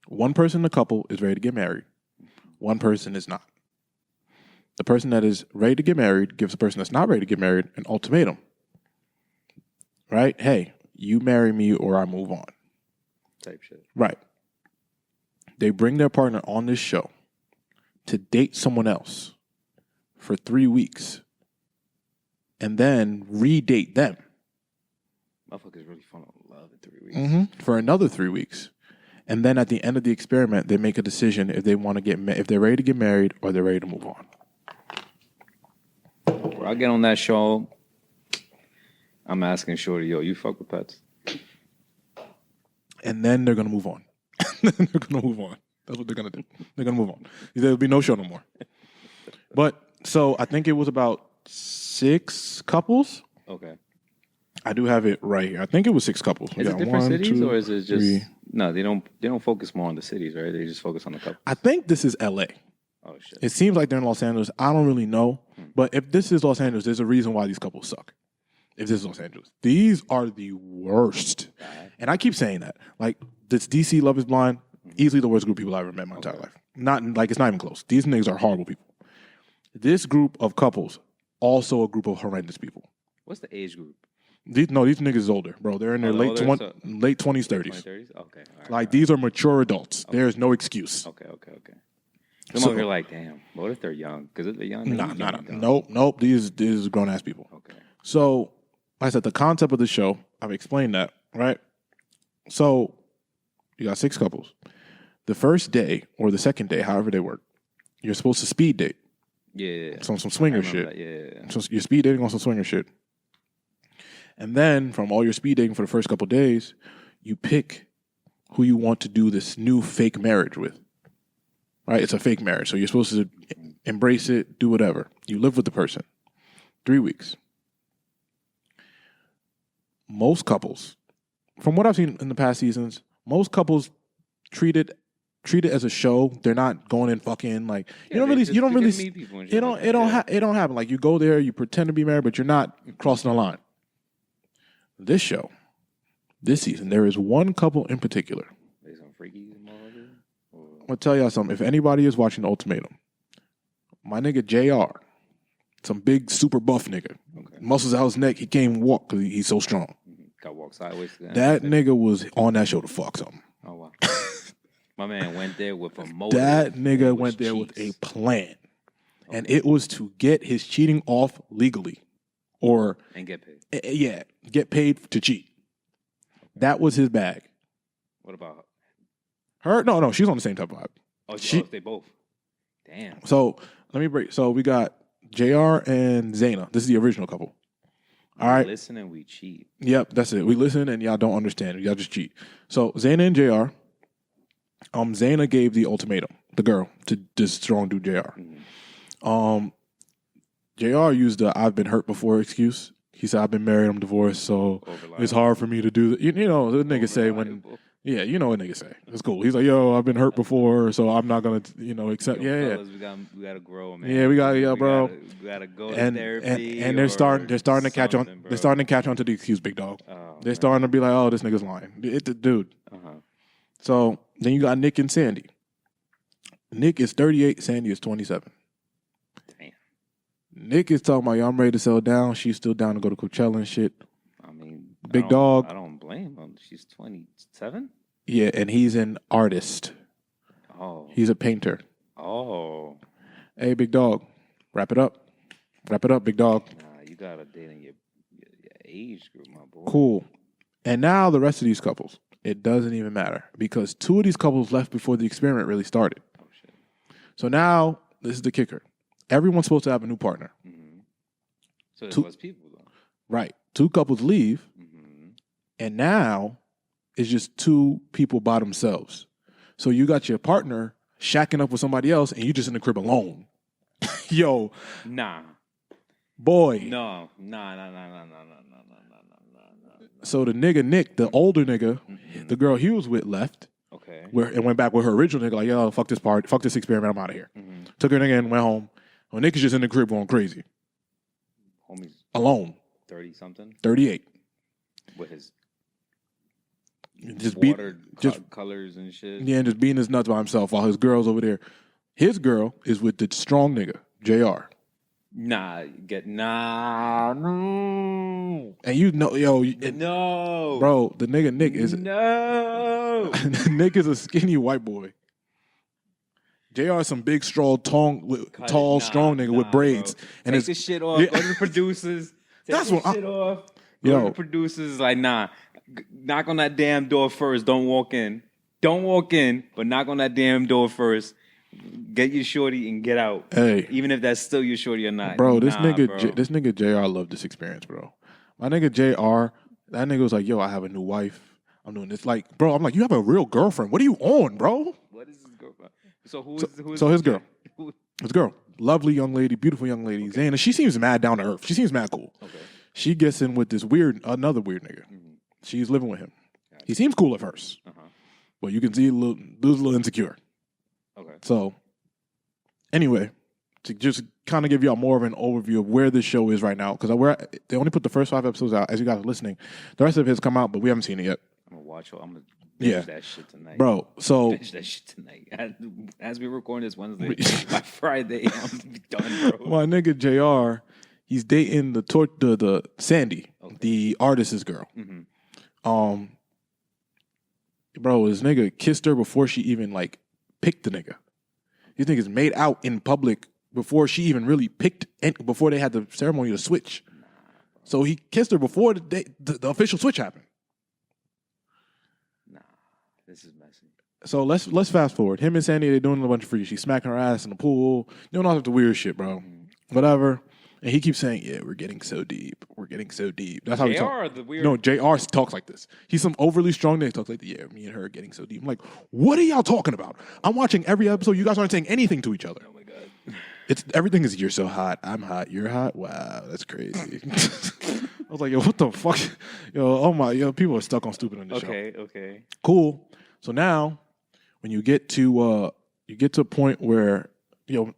One person in the couple is ready to get married. One person is not. The person that is ready to get married gives the person that's not ready to get married an ultimatum. Right? Hey, you marry me or I move on. Type shit. Right. They bring their partner on this show to date someone else for 3 weeks and then redate them. Motherfuckers really fall in love in 3 weeks. Mm-hmm. For another 3 weeks. And then at the end of the experiment, they make a decision if they want to if they're ready to get married or they're ready to move on. When I get on that show, I'm asking Shorty, yo, you fuck with pets? And then they're going to move on. They're going to move on. That's what they're going to do. They're going to move on. There'll be no show no more. But, so I think it was about 6 couples. Okay. I do have it right here. I think it was 6 couples. Is it different cities or is it just... 3. No, they don't focus more on the cities, right? They just focus on the couples. I think this is L.A. Oh, shit. It seems like they're in Los Angeles. I don't really know. But if this is Los Angeles, there's a reason why these couples suck. If this is Los Angeles. These are the worst. And I keep saying that. Like, this DC Love is Blind, easily the worst group of people I've ever met in my entire life. It's not even close. These niggas are horrible people. This group of couples, also a group of horrendous people. What's the age group? These niggas is older, bro. They're in their late 20s, 30s. 30s? Okay. Like, these are mature adults. Okay. There's no excuse. Okay. Some of you are like, damn, what if they're young? Because if they're young, Nope. These grown-ass people. Okay. So, like I said, the concept of the show, I've explained that, right? So, you got 6 couples. The first day, or the second day, however they work, you're supposed to speed date. Yeah. Some swinger shit. That. Yeah. So you're speed dating on some swinger shit. And then, from all your speed dating for the first couple of days, you pick who you want to do this new fake marriage with. Right? It's a fake marriage. So you're supposed to embrace it, do whatever. You live with the person. 3 weeks. Most couples, from what I've seen in the past seasons, most couples treat it as a show. They're not going and fucking like it don't happen. Like, you go there, you pretend to be married, but you're not crossing the line. This show, this season, there is one couple in particular. There's some freaky I'm gonna tell y'all something. If anybody is watching The Ultimatum, my nigga JR, some big super buff nigga, muscles out his neck, he can't walk because he's so strong. Got to walk sideways. That nigga was on that show to fuck something. Oh wow. My man went there with a motive. That nigga went there with a plan. Okay. And it was to get his cheating off legally. And get paid. Yeah. Get paid to cheat. Okay. That was his bag. What about her? No, she's on the same type of vibe. Oh, they both. Damn. So let me break. So we got JR and Zaina. This is the original couple. All right. We listen and we cheat. Yep, that's it. We listen and y'all don't understand. Y'all just cheat. So Zaina and JR. Zaina gave the ultimatum, the girl, to this strong dude JR. Mm-hmm. JR used the "I've been hurt before" excuse. He said, "I've been married, I'm divorced, so it's hard for me to do that." You know, the niggas say when Yeah, you know what niggas say. It's cool. He's like, yo, I've been hurt before, so I'm not gonna, accept. Fellas, we gotta grow, man. Yeah, bro. We gotta go to therapy. And they're starting to catch on. Bro. They're starting to catch on to the excuse, big dog. Oh, they're starting to be like, oh, this nigga's lying. Dude. So then you got Nick and Sandy. Nick is 38. Sandy is 27. Damn. Nick is talking about, yo, I'm ready to settle down. She's still down to go to Coachella and shit. I mean, big dog. I don't blame him. She's 27. Yeah, and he's an artist. Oh. He's a painter. Oh. Hey, big dog. Wrap it up. Wrap it up, big dog. Nah, you gotta date in your age group, my boy. Cool. And now the rest of these couples, it doesn't even matter because 2 of these couples left before the experiment really started. Oh, shit. So now, this is the kicker. Everyone's supposed to have a new partner. Mm-hmm. So there's less people, though. Right. 2 couples leave, and now it's just 2 people by themselves. So you got your partner shacking up with somebody else, and you just in the crib alone. Yo. Nah. Boy. No. So the nigga Nick, the older nigga, the girl he was with left. Okay. And went back with her original nigga, like, yo, fuck this part, fuck this experiment, I'm out of here. Took her nigga and went home. Well, Nick is just in the crib going crazy. Homie's alone. 30-something? 38. With his just colors and shit. Yeah, and just beating his nuts by himself while his girl's over there. His girl is with the strong nigga, JR. No. And you know, yo. No. Bro, the nigga Nick is. No. Nick is a skinny white boy. JR is some big, strong, tall, strong nigga with braids. Bro. And Take this shit off. Yeah. Go to the producers. Take this shit off. Go to the producers. Like, nah. Knock on that damn door first. Don't walk in. But knock on that damn door first. Get your shorty and get out. Hey. Even if that's still your shorty or not. Bro, this nigga JR loved this experience, bro. My nigga JR, that nigga was like, yo, I have a new wife. I'm doing this. Like, bro, I'm like, you have a real girlfriend. What are you on, bro? What is his girlfriend? So his girl. His girl. Lovely young lady, beautiful young lady. Okay. Zana, she seems mad down to earth. She seems mad cool. Okay. She gets in with this another weird nigga. Mm-hmm. She's living with him. Gotcha. He seems cool at first. But you can see dude's a little insecure. Okay. So, anyway, to just kind of give y'all more of an overview of where this show is right now, because they only put the first 5 episodes out, as you guys are listening. The rest of it has come out, but we haven't seen it yet. I'm going to watch it. I'm going to binge that shit tonight. Bro, so... Binge that shit tonight. As we record this Wednesday, by Friday, I'm done, bro. My nigga JR, he's dating the Sandy, the artist's girl. Mm-hmm. Bro, this nigga kissed her before she even, like, picked the nigga. These niggas made out in public before she even really picked, before they had the ceremony to switch. So he kissed her before the official switch happened. Nah, this is messy. So let's fast forward. Him and Sandy, they're doing a bunch of free. She's smacking her ass in the pool, doing all of the weird shit, bro. Mm-hmm. Whatever. And he keeps saying, yeah, we're getting so deep. We're getting so deep. That's how he talks. No, JR talks like this. He's some overly strong nigga. Talks like, yeah, me and her are getting so deep. I'm like, what are y'all talking about? I'm watching every episode. You guys aren't saying anything to each other. Oh, my God. Everything is, you're so hot. I'm hot. You're hot. Wow, that's crazy. I was like, yo, what the fuck? People are stuck on stupid on this show. Okay. Cool. So now, when you get to a point where,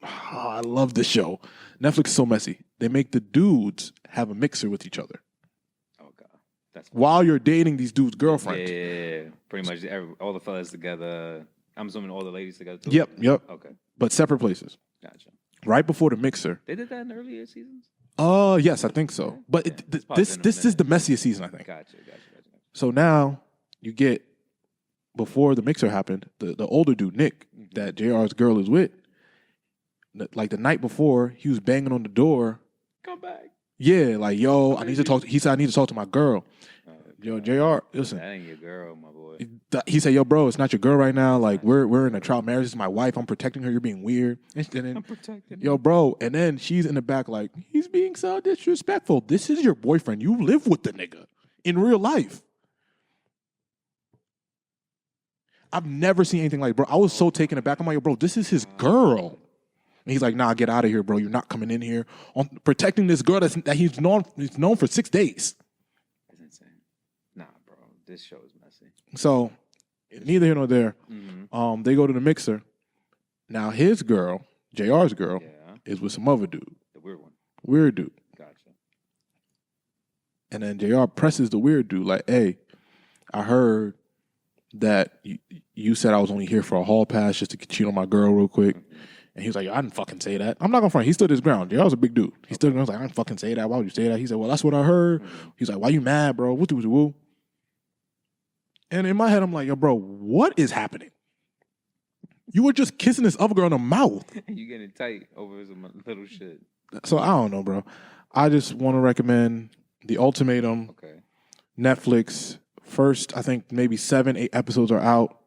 I love this show. Netflix is so messy. They make the dudes have a mixer with each other. Oh, God. That's while you're dating these dudes' girlfriends. Yeah. Pretty much all the fellas together. I'm assuming all the ladies together too? Yep. Okay. But separate places. Gotcha. Right before the mixer. They did that in the earlier seasons? Yes, I think so. But this is the messiest season, I think. Gotcha. So now you get, before the mixer happened, the older dude, Nick, that JR's girl is with, like the night before, he was banging on the door. Come back. Yeah, like, yo, I need to talk. He said, I need to talk to my girl. Yo, JR, listen. That ain't your girl, my boy. He said, yo, bro, it's not your girl right now. Like, we're in a trial marriage. This is my wife. I'm protecting her. You're being weird. And then, I'm protecting her. Yo, bro. And then she's in the back like, he's being so disrespectful. This is your boyfriend. You live with the nigga in real life. I've never seen anything like, bro. I was so taken aback. I'm like, yo, bro, this is his girl. And he's like, nah, get out of here, bro. You're not coming in here. On protecting this girl that he's known for 6 days. That's insane. Nah, bro. This show is messy. So Neither here nor there. Mm-hmm. They go to the mixer. Now his girl, JR's girl, is with some other dude. The weird one. Weird dude. Gotcha. And then JR presses the weird dude like, hey, I heard that you said I was only here for a hall pass just to cheat on my girl real quick. Mm-hmm. And he was like, I didn't fucking say that. I'm not going to front. He stood his ground. JR's a big dude. He stood his ground. He was like, I didn't fucking say that. Why would you say that? He said, well, that's what I heard. Mm-hmm. He's like, why you mad, bro? Woo. And in my head, I'm like, yo, bro, what is happening? You were just kissing this other girl in the mouth. You getting tight over some little shit. So I don't know, bro. I just want to recommend The Ultimatum. Okay. Netflix. First, I think maybe 7-8 episodes are out.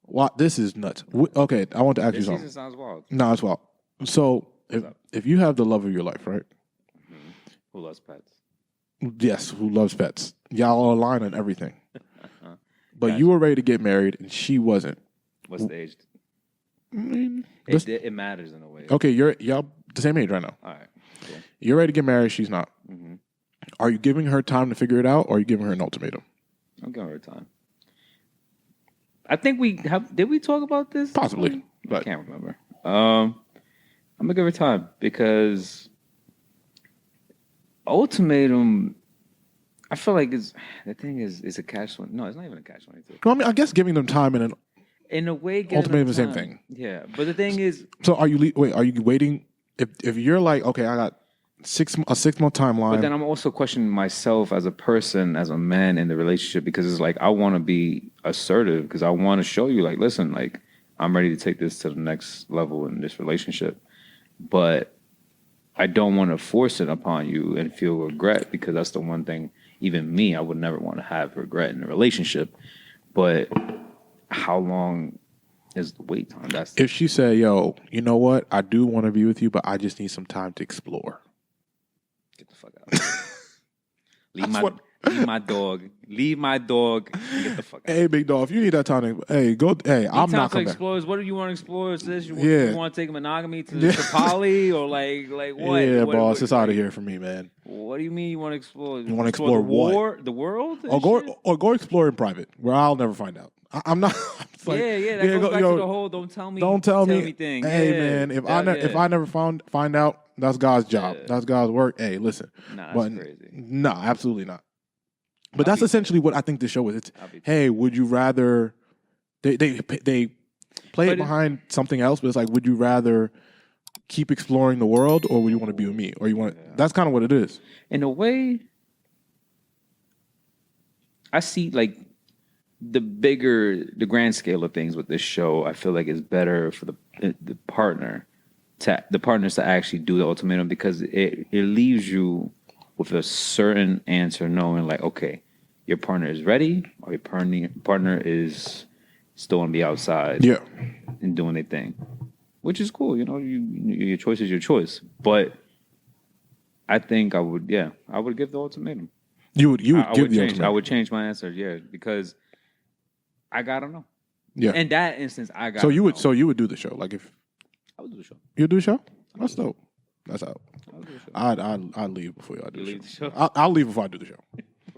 What? This is nuts. Okay, I want to ask you something. This season sounds wild. No, it's wild. So if you have the love of your life, right? Mm-hmm. Who loves pets? Yes, who loves pets. Y'all align on everything. But you were ready to get married and she wasn't. What's the age? I mean, it matters in a way. Okay, y'all the same age right now. All right. Cool. You're ready to get married. She's not. Mm-hmm. Are you giving her time to figure it out, or are you giving her an ultimatum? I'm giving her time. I think did we talk about this? Possibly. I can't remember. I'm gonna give her time because ultimatum. I feel like it's a catch one. No, it's not even a catch 22. No, I mean, I guess giving them time in a way, ultimatum is the same thing. Yeah, but the thing is, so are you waiting? If you're like, okay, I got a 6-month timeline. But then I'm also questioning myself as a person, as a man in the relationship, because it's like I want to be assertive because I want to show you, like, listen, like I'm ready to take this to the next level in this relationship, but I don't want to force it upon you and feel regret because that's the one thing. Even me, I would never want to have regret in a relationship. But how long is the wait time? If she said, yo, you know what? I do want to be with you, but I just need some time to explore. Get the fuck out. Leave my dog. Leave my dog and get the fuck out. Hey, big dog, if you need that time to, go. Hey, I'm not coming back. What do you want to explore? Sis? You want to take monogamy to poly or like what? Yeah, boss, it's out of here for me, man. What do you mean you want to explore? You want to explore what? The world? Or go explore in private, where I'll never find out. I'm not. Like, that goes back to the whole don't tell me thing. Hey, man, if I never find out, that's God's job. Yeah. That's God's work. Hey, listen. Nah, that's crazy. No, absolutely not. But that's essentially what I think the show is. It's, hey, would you rather... They play it behind something else, but it's like, would you rather keep exploring the world or would you want to be with me? Or you want... Yeah. That's kind of what it is. In a way, I see like the grand scale of things with this show. I feel like it's better for the partners to actually do the ultimatum because it leaves you with a certain answer, knowing like, okay, your partner is ready, or your partner is still on the outside, and doing their thing, which is cool. You know, your choice is your choice. But I think I would give the ultimatum. You would give the ultimatum. I would change my answer, because I gotta know. Yeah. In that instance, I got. So you would do the show, like if I would do the show. You do the show? That's dope. That's out. I'd leave before y'all do the show. I'll leave before I do the show.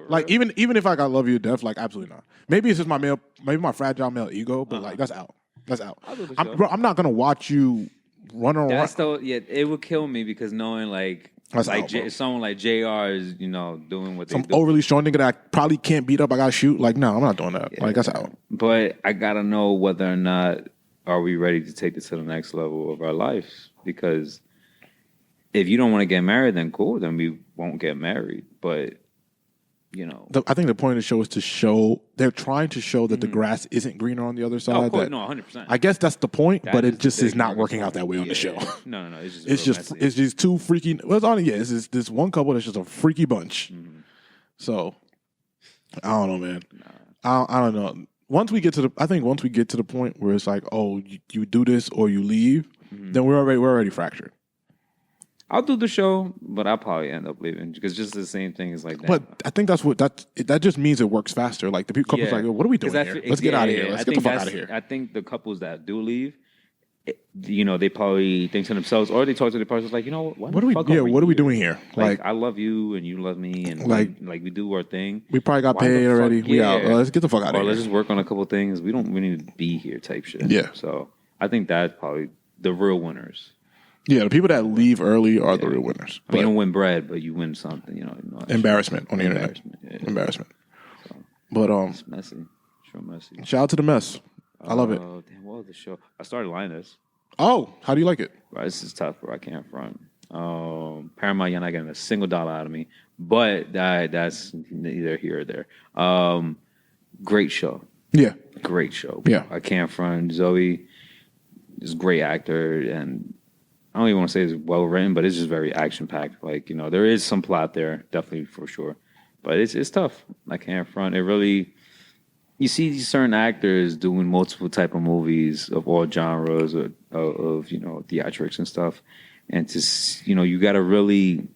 Like even if I got love you to death, like absolutely not. Maybe it's just my fragile male ego, but like that's out. That's out. I'm not gonna watch you run around. It would kill me because knowing like someone like JR is doing what they do. Some overly strong nigga that I probably can't beat up. I gotta shoot. Like no, I'm not doing that. Like that's out. But I gotta know whether or not are we ready to take this to the next level of our lives because. If you don't want to get married, then cool. Then we won't get married. But, I think the point of the show is they're trying to show that the grass isn't greener on the other side. Oh, of course, 100%. I guess that's the point, but it just is not working out that way on the show. No. It's just too freaky. Well, it's just this one couple that's just a freaky bunch. Mm-hmm. So, I don't know, man. Nah. I don't know. Once we get to the point where it's like, oh, you do this or you leave, then we're already fractured. I'll do the show, but I'll probably end up leaving because just the same thing is like that. But I think that just means it works faster. Like the couples like, what are we doing here? Let's get out of here. Let's get the fuck out of here. I think the couples that do leave, they probably think to themselves, or they talk to their partners like, what are we doing here? Like, I love you and you love me, and like we do our thing. We probably got paid already. We out. Let's get the fuck out of here. Or let's just work on a couple of things. We need to be here type shit. Yeah. So I think that's probably the real winners. Yeah, the people that leave early are the real winners. I mean, you don't win bread, but you win something. Embarrassment on the internet. Embarrassment. So, but it's messy. Sure, messy. Shout out to the mess. I love it. Damn, what was the show? I started Linus. Oh, how do you like it? Right, this is tough, bro. I can't front. Paramount, you're not getting a single dollar out of me, but that's neither here or there. Great show. Yeah. Great show. Yeah. I can't front. Zoe is a great actor, and I don't even want to say it's well written, but it's just very action packed. Like, there is some plot there, definitely for sure, but it's tough. I can't front. It really. You see these certain actors doing multiple type of movies of all genres of theatrics and stuff, and you got to really.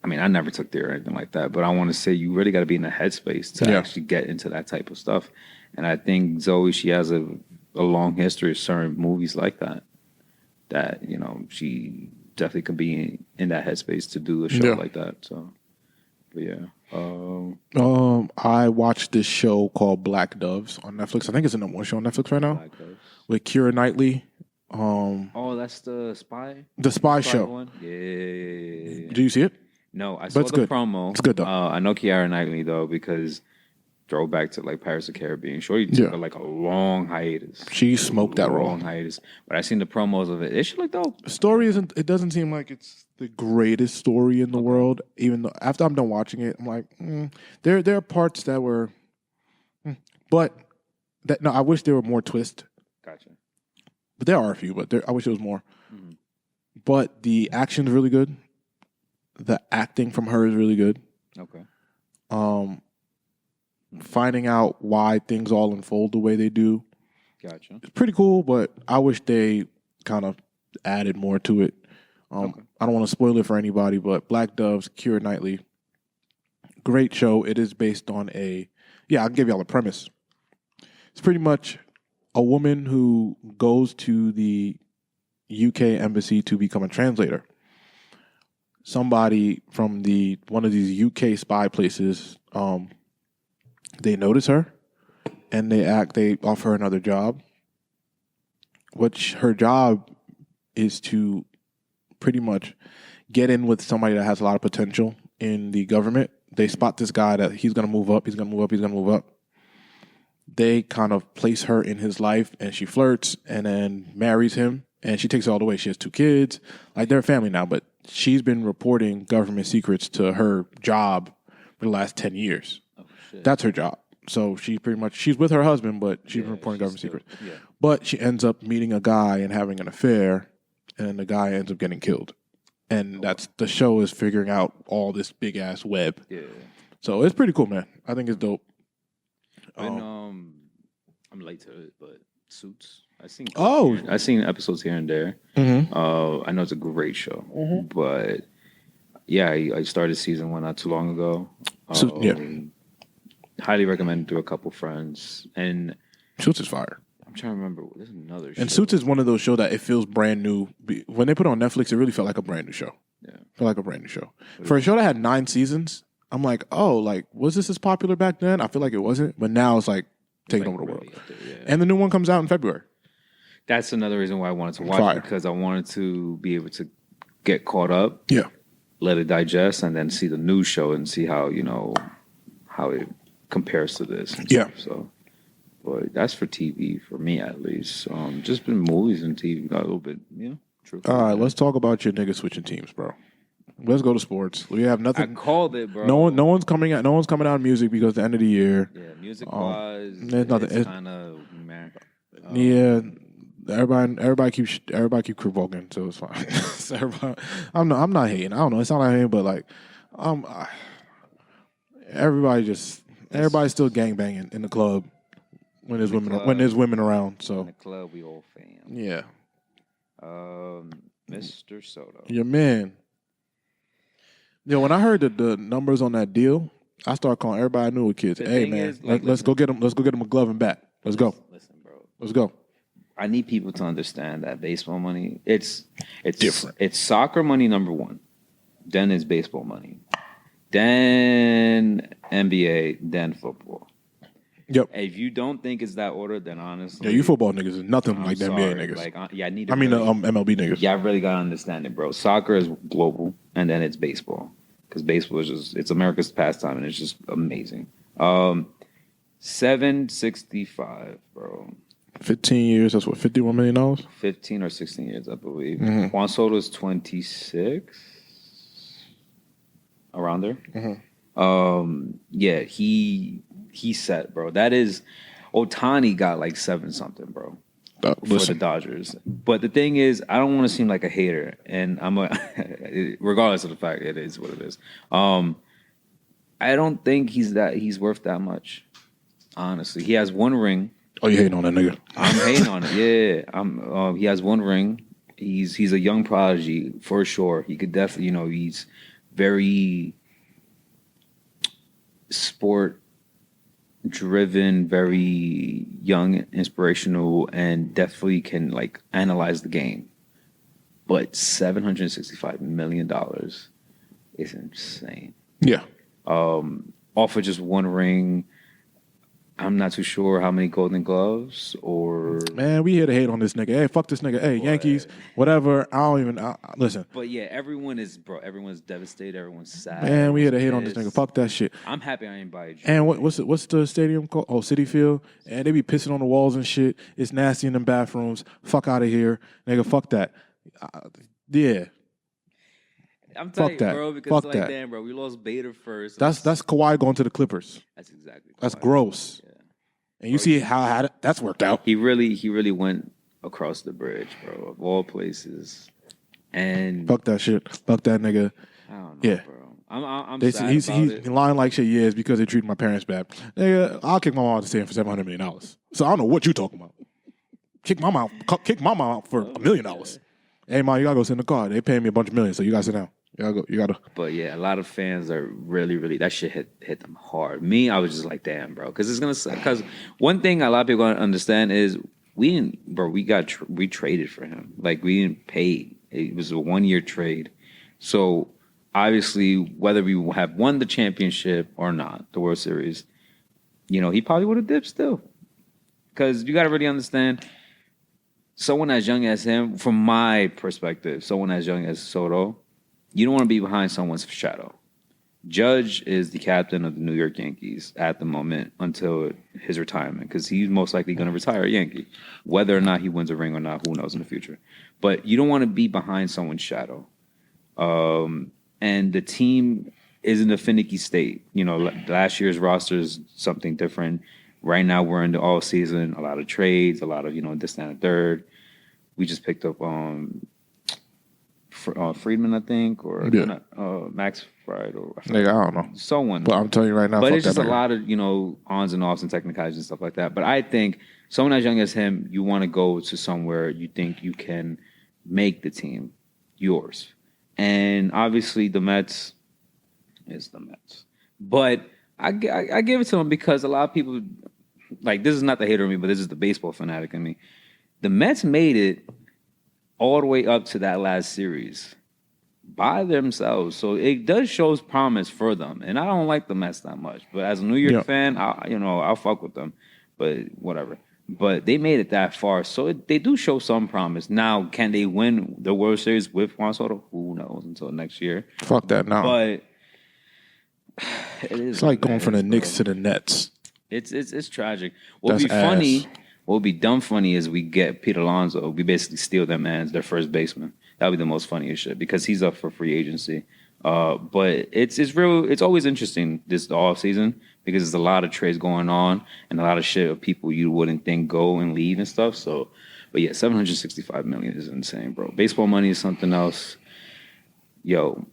I mean, I never took theory or anything like that, but I want to say you really got to be in the headspace to actually get into that type of stuff. And I think Zoe, she has a long history of certain movies like that. That she definitely could be in that headspace to do a show like that. So, but yeah. I watched this show called Black Doves on Netflix. I think it's the number one show on Netflix right now with Keira Knightley. That's the spy. The spy show. One? Yeah. Do you see it? No, I saw the promo. It's good though. I know Keira Knightley though because throwback to like Pirates of the Caribbean. Shorty took like a long hiatus. She smoked that long hiatus. But I seen the promos of it. It should look dope. The story isn't. It doesn't seem like it's the greatest story in the world. Even though after I'm done watching it, I'm like, there are parts that were, but I wish there were more twists. Gotcha. But there are a few. But I wish there was more. Mm-hmm. But the action's really good. The acting from her is really good. Okay. Finding out why things all unfold the way they do. Gotcha. It's pretty cool, but I wish they kind of added more to it. I don't want to spoil it for anybody, but Black Doves, Keira Knightley, great show. It is based on I'll give y'all a premise. It's pretty much a woman who goes to the UK embassy to become a translator. Somebody from one of these UK spy places, they notice her and they offer her another job, which her job is to pretty much get in with somebody that has a lot of potential in the government. They spot this guy that he's going to move up. They kind of place her in his life and she flirts and then marries him and she takes it all the way. She has 2 kids. Like they're a family now, but she's been reporting government secrets to her job for the last 10 years. Oh, shit. That's her job. So she's with her husband, but she's reporting government secrets. Yeah. But she ends up meeting a guy and having an affair, and the guy ends up getting killed. And the show is figuring out all this big ass web. Yeah. So it's pretty cool, man. I think it's dope. I'm late to it, but Suits. I seen episodes here and there. Mm-hmm. I know it's a great show, but yeah, I started season 1 not too long ago. Highly recommended to a couple friends. And Suits is fire. I'm trying to remember. There's another show. And Suits is one of those shows that it feels brand new. When they put it on Netflix, it really felt like a brand new show. Yeah. Felt like a brand new show. For a show that had 9 seasons, I'm like, was this as popular back then? I feel like it wasn't. But now it's like taking over the world. And the new one comes out in February. That's another reason why I wanted to watch it, because I wanted to be able to get caught up. Yeah. Let it digest and then see the new show and see how it compares to this. Yeah. So, but that's for TV for me at least. Just been movies and TV a little bit. True. All right, let's talk about your niggas switching teams, bro. Let's go to sports. We have nothing. I called it, bro. No one's coming out. No one's coming out of music because the end of the year. Yeah, music wise, there's nothing. It's kind of yeah. Everybody keeps provoking, so it's fine. So I'm not hating. I don't know. It's not like hating, but like, everybody's still gangbanging in the club when there's women around. So in the club, we all fam. Yeah. Mr. Soto, your man. When I heard the numbers on that deal, I started calling everybody I knew with kids. Hey man, let's go get him. Let's go get him a glove and bat. Let's go. Listen, bro. Let's go. I need people to understand that baseball money, it's different. It's soccer money number one, then it's baseball money, then NBA, then football. Yep. If you don't think it's that order, then honestly, you football niggas is nothing like the NBA niggas. Like, I need. MLB niggas. Yeah, I really gotta understand it, bro. Soccer is global, and then it's baseball, because baseball is it's America's pastime, and it's just amazing. 765, bro. 15 years. That's what, $51 million. 15 or 16 years, I believe. Mm-hmm. Juan Soto's 26, around there. Mm-hmm. Yeah, he's set, bro. That is, Ohtani got like 7 something, bro, for the Dodgers. But the thing is, I don't want to seem like a hater, and regardless of the fact it is what it is. I don't think he's worth that much. Honestly, he has 1 ring. Oh, you hating on that nigga? I'm hating on it. Yeah, he has 1 ring. He's a young prodigy for sure. He could definitely, he's very sport driven, very young, inspirational, and definitely can like analyze the game. But $765 million is insane. Yeah. Off of just 1 ring. I'm not too sure how many Golden Gloves or... Man, we here to hate on this nigga. Hey, fuck this nigga. Hey, Yankees, whatever. I don't even... listen. But yeah, everyone's devastated. Everyone's sad. Man, we here to hate on this nigga. Fuck that shit. I'm happy I ain't buy it. And what's the stadium called? Oh, Citi Field. And they be pissing on the walls and shit. It's nasty in them bathrooms. Fuck out of here. Nigga, fuck that. Yeah. I'm telling you, that. bro, because fuck it's like, that. damn, bro, we lost Bader first. That's Kawhi going to the Clippers. That's exactly. That's gross. Yeah. And you see how that's worked out. He really went across the bridge, bro, of all places. And fuck that shit. Fuck that nigga. I don't know, bro. I'm sad he's about it. lying like shit. Yeah, it's because they treated my parents bad. Nigga, I'll kick my mom out to stand for $700 million. So I don't know what you talking about. Kick my mom out for $1 million. Hey, mom, you gotta go sit in the car. They paying me a bunch of millions, so you gotta sit down. You gotta. But yeah, a lot of fans are really that shit hit them hard. Me, I was just like, damn, bro, because it's gonna suck. Because one thing a lot of people don't understand is we traded for him. Like, we didn't pay. It was a 1-year trade. So obviously, whether we have won the championship or not, the World Series, he probably would have dipped still. Because you gotta really understand. Someone as young as him, from my perspective, someone as young as Soto, you don't want to be behind someone's shadow. Judge is the captain of the New York Yankees at the moment until his retirement, because he's most likely going to retire a Yankee. Whether or not he wins a ring or not, who knows in the future. But you don't want to be behind someone's shadow. And the team is in a finicky state. Last year's roster is something different. Right now we're in the all season, a lot of trades, a lot of, this, that, and third. We just picked up Friedman, I think, or Max Fried, or nigga, I don't know. Someone. But I'm telling you right now, but it's just a lot of ons and offs and technicalities and stuff like that. But I think someone as young as him, you want to go to somewhere you think you can make the team yours. And obviously the Mets is the Mets. But I give it to him because a lot of people, like, this is not the hater in me, but this is the baseball fanatic in me. The Mets made it all the way up to that last series by themselves. So it does show promise for them. And I don't like the Mets that much. But as a New York fan, I'll fuck with them. But whatever. But they made it that far. So they do show some promise. Now, can they win the World Series with Juan Soto? Who knows until next year. Fuck that now. But it's like going from the Knicks to the Nets. It's tragic. What would be dumb funny is we get Pete Alonso. We basically steal them as their first baseman. That would be the most funniest shit because he's up for free agency. But it's always interesting this off season because there's a lot of trades going on and a lot of shit of people you wouldn't think go and leave and stuff. So, but yeah, $765 million is insane, bro. Baseball money is something else. Yo,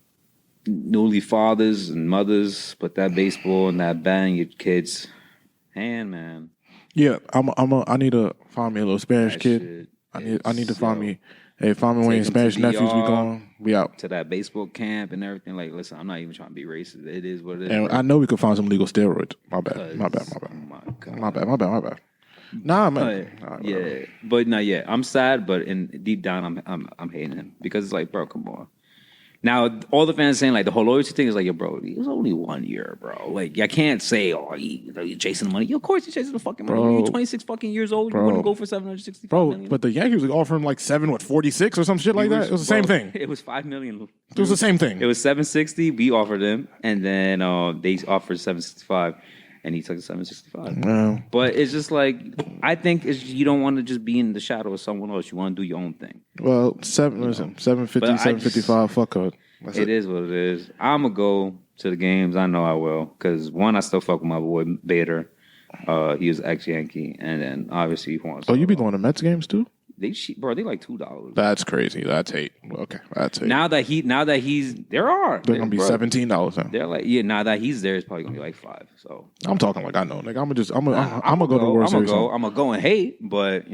newly fathers and mothers, put that baseball and that bat in your kids' hand, man. Yeah, I need to find me a little Spanish kid. I need to find me. Hey, find me one of your Spanish nephews. We going. We out to that baseball camp and everything. Like, listen, I'm not even trying to be racist. It is what it is. And I know we could find some legal steroids. My bad. Oh my God. My bad. Nah, man. But not yet. I'm sad, but deep down, I'm hating him because it's like, bro, come on. Now, all the fans saying like the whole loyalty thing is like, yo, bro, it was only 1 year, bro. Like, I can't say, oh, you're chasing the money. Yo, of course you're chasing the fucking money. You're 26 fucking years old. You wouldn't go for 765 million. But the Yankees would offer him like 46 or some shit like that. It was the same thing. It was $5 million. It was the same thing. It was 760. We offered him, and then they offered 765. And he took the 765. No. But it's just like, I think you don't want to just be in the shadow of someone else. You want to do your own thing. Well, 750, 755, fuck it. It is what it is. I'm going to go to the games. I know I will. Because, one, I still fuck with my boy Bader. He was ex-Yankee. And then, obviously, he wants to. Oh, you be going to Mets games, too? They like $2. That's crazy. That's hate. Okay, that's hate. Now that he's, they're gonna be $17 now. They're like, now that he's there, it's probably gonna be like $5. So I'm talking like I know, nigga. I'm gonna go to the World Series. I'm gonna go and hate, but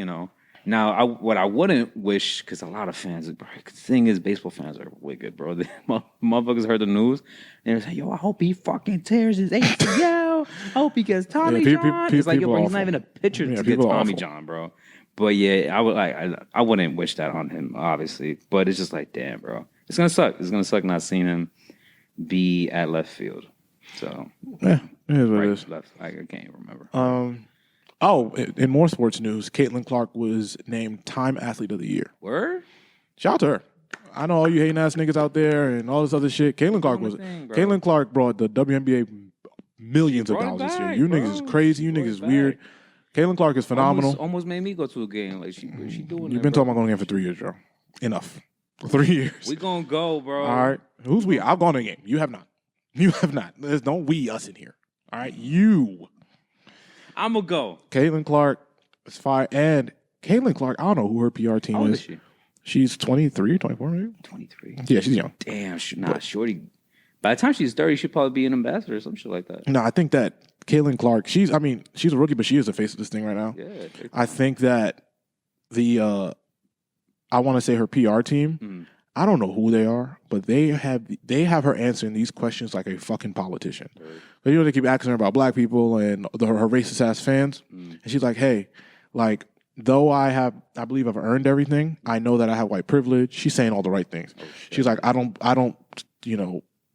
now what I wouldn't wish, because a lot of fans, bro, the thing is, baseball fans are wicked, bro. The motherfuckers heard the news and they're like, yo, I hope he fucking tears his ACL. I hope he gets Tommy John. It's like, yo, bro, he's not even a pitcher to get Tommy John, bro. But yeah, I wouldn't wish that on him, obviously. But it's just like, damn, bro. It's gonna suck. It's gonna suck not seeing him be at left field. So yeah, it is what it is. Left, I can't remember. In more sports news, Caitlin Clark was named Time Athlete of the Year. Word? Shout out to her. I know all you hating ass niggas out there and all this other shit. Caitlin Clark brought the WNBA millions of dollars this year. You niggas is crazy. You niggas is weird. Caitlin Clark is phenomenal. Almost made me go to a game. Like she doing. You've been talking about going to a game for 3 years, bro. Enough. For 3 years. We gonna go, bro. All right. Who's we? I've gone to a game. You have not. You have not. There's no we us in here. All right. You. I'm gonna go. Caitlin Clark is fire. And Caitlin Clark, I don't know who her PR team is. She? She's 23, 24, maybe? 23. Yeah, she's young. Damn, shorty. By the time she's 30, she'll probably be an ambassador or some shit like that. No, I think that Caitlin Clark, she's a rookie, but she is the face of this thing right now. Yeah. I think that I want to say her PR team, I don't know who they are, but they have her answering these questions like a fucking politician. Right. But they keep asking her about black people and her racist ass fans. And she's like, hey, like, though I believe I've earned everything, I know that I have white privilege. She's saying all the right things. Oh, she's like, I don't,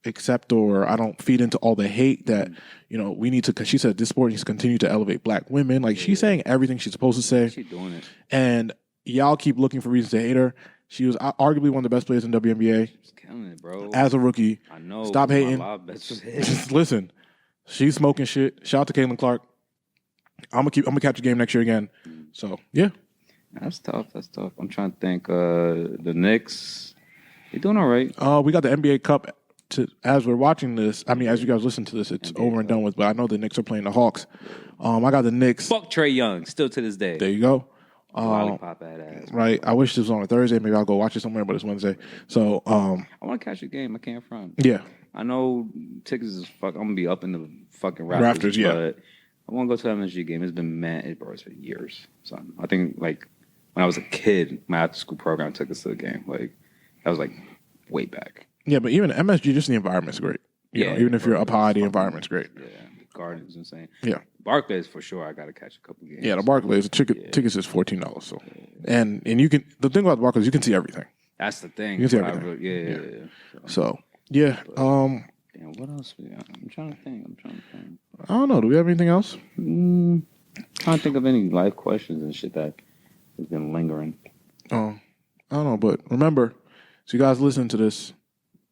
accept or I don't feed into all the hate that, we need to, because she said this sport needs to continue to elevate black women. Like, she's saying everything she's supposed to say. She's doing it. And y'all keep looking for reasons to hate her. She was arguably one of the best players in WNBA. She's killing it, bro. As a rookie. I know. Stop hating. Just listen. She's smoking shit. Shout out to Caitlin Clark. I'm gonna catch the game next year again. So yeah. That's tough. I'm trying to think. The Knicks, they're doing all right. We got the NBA Cup. As we're watching this, as you guys listen to this, it's NBA over and done with. But I know the Knicks are playing the Hawks. I got the Knicks. Fuck Trae Young, still to this day. There you go. Lollipop that ass. Right. I wish this was on a Thursday. Maybe I'll go watch it somewhere, but it's Wednesday. So I want to catch a game. I can't front. Yeah. I know tickets is fuck. I'm gonna be up in the fucking rafters. Yeah. But I want to go to an MSG game. It's been it's been years. So I think like when I was a kid, my after school program took us to the game. Like that was like way back. Yeah, but even MSG, just the environment's great. You know, even if you're up high, the environment's great. Yeah, the garden is insane. Yeah. Barclays for sure. I got to catch a couple games. Yeah, the Barclays tickets is $14. So, and you can, the thing about the Barclays, you can see everything. That's the thing. You can see everything. Yeah. So yeah. Damn, what else we got? I'm trying to think. I don't know. Do we have anything else? Trying to think of any life questions and shit that has been lingering. Oh, I don't know. But remember, so you guys listen to this.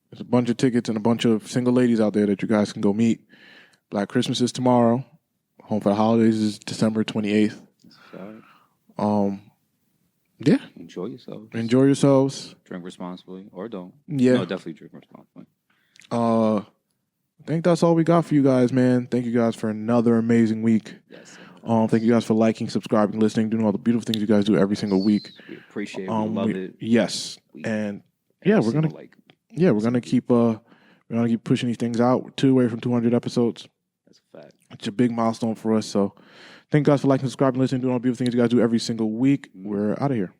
There's a bunch of tickets and a bunch of single ladies out there that you guys can go meet. Black Christmas is tomorrow. Home for the Holidays is December 28th. Yeah. Enjoy yourselves. Enjoy yourselves. Drink responsibly or don't. Yeah. No, definitely drink responsibly. I think that's all we got for you guys, man. Thank you guys for another amazing week. Yes. Thank you guys for liking, subscribing, listening, doing all the beautiful things you guys do every single week. We appreciate it. We love it. Yes. We're gonna keep pushing these things out. We're 2 away from 200 episodes. That's a fact. It's a big milestone for us. So thank you guys for liking, subscribing, listening, doing all the beautiful things you guys do every single week. We're out of here.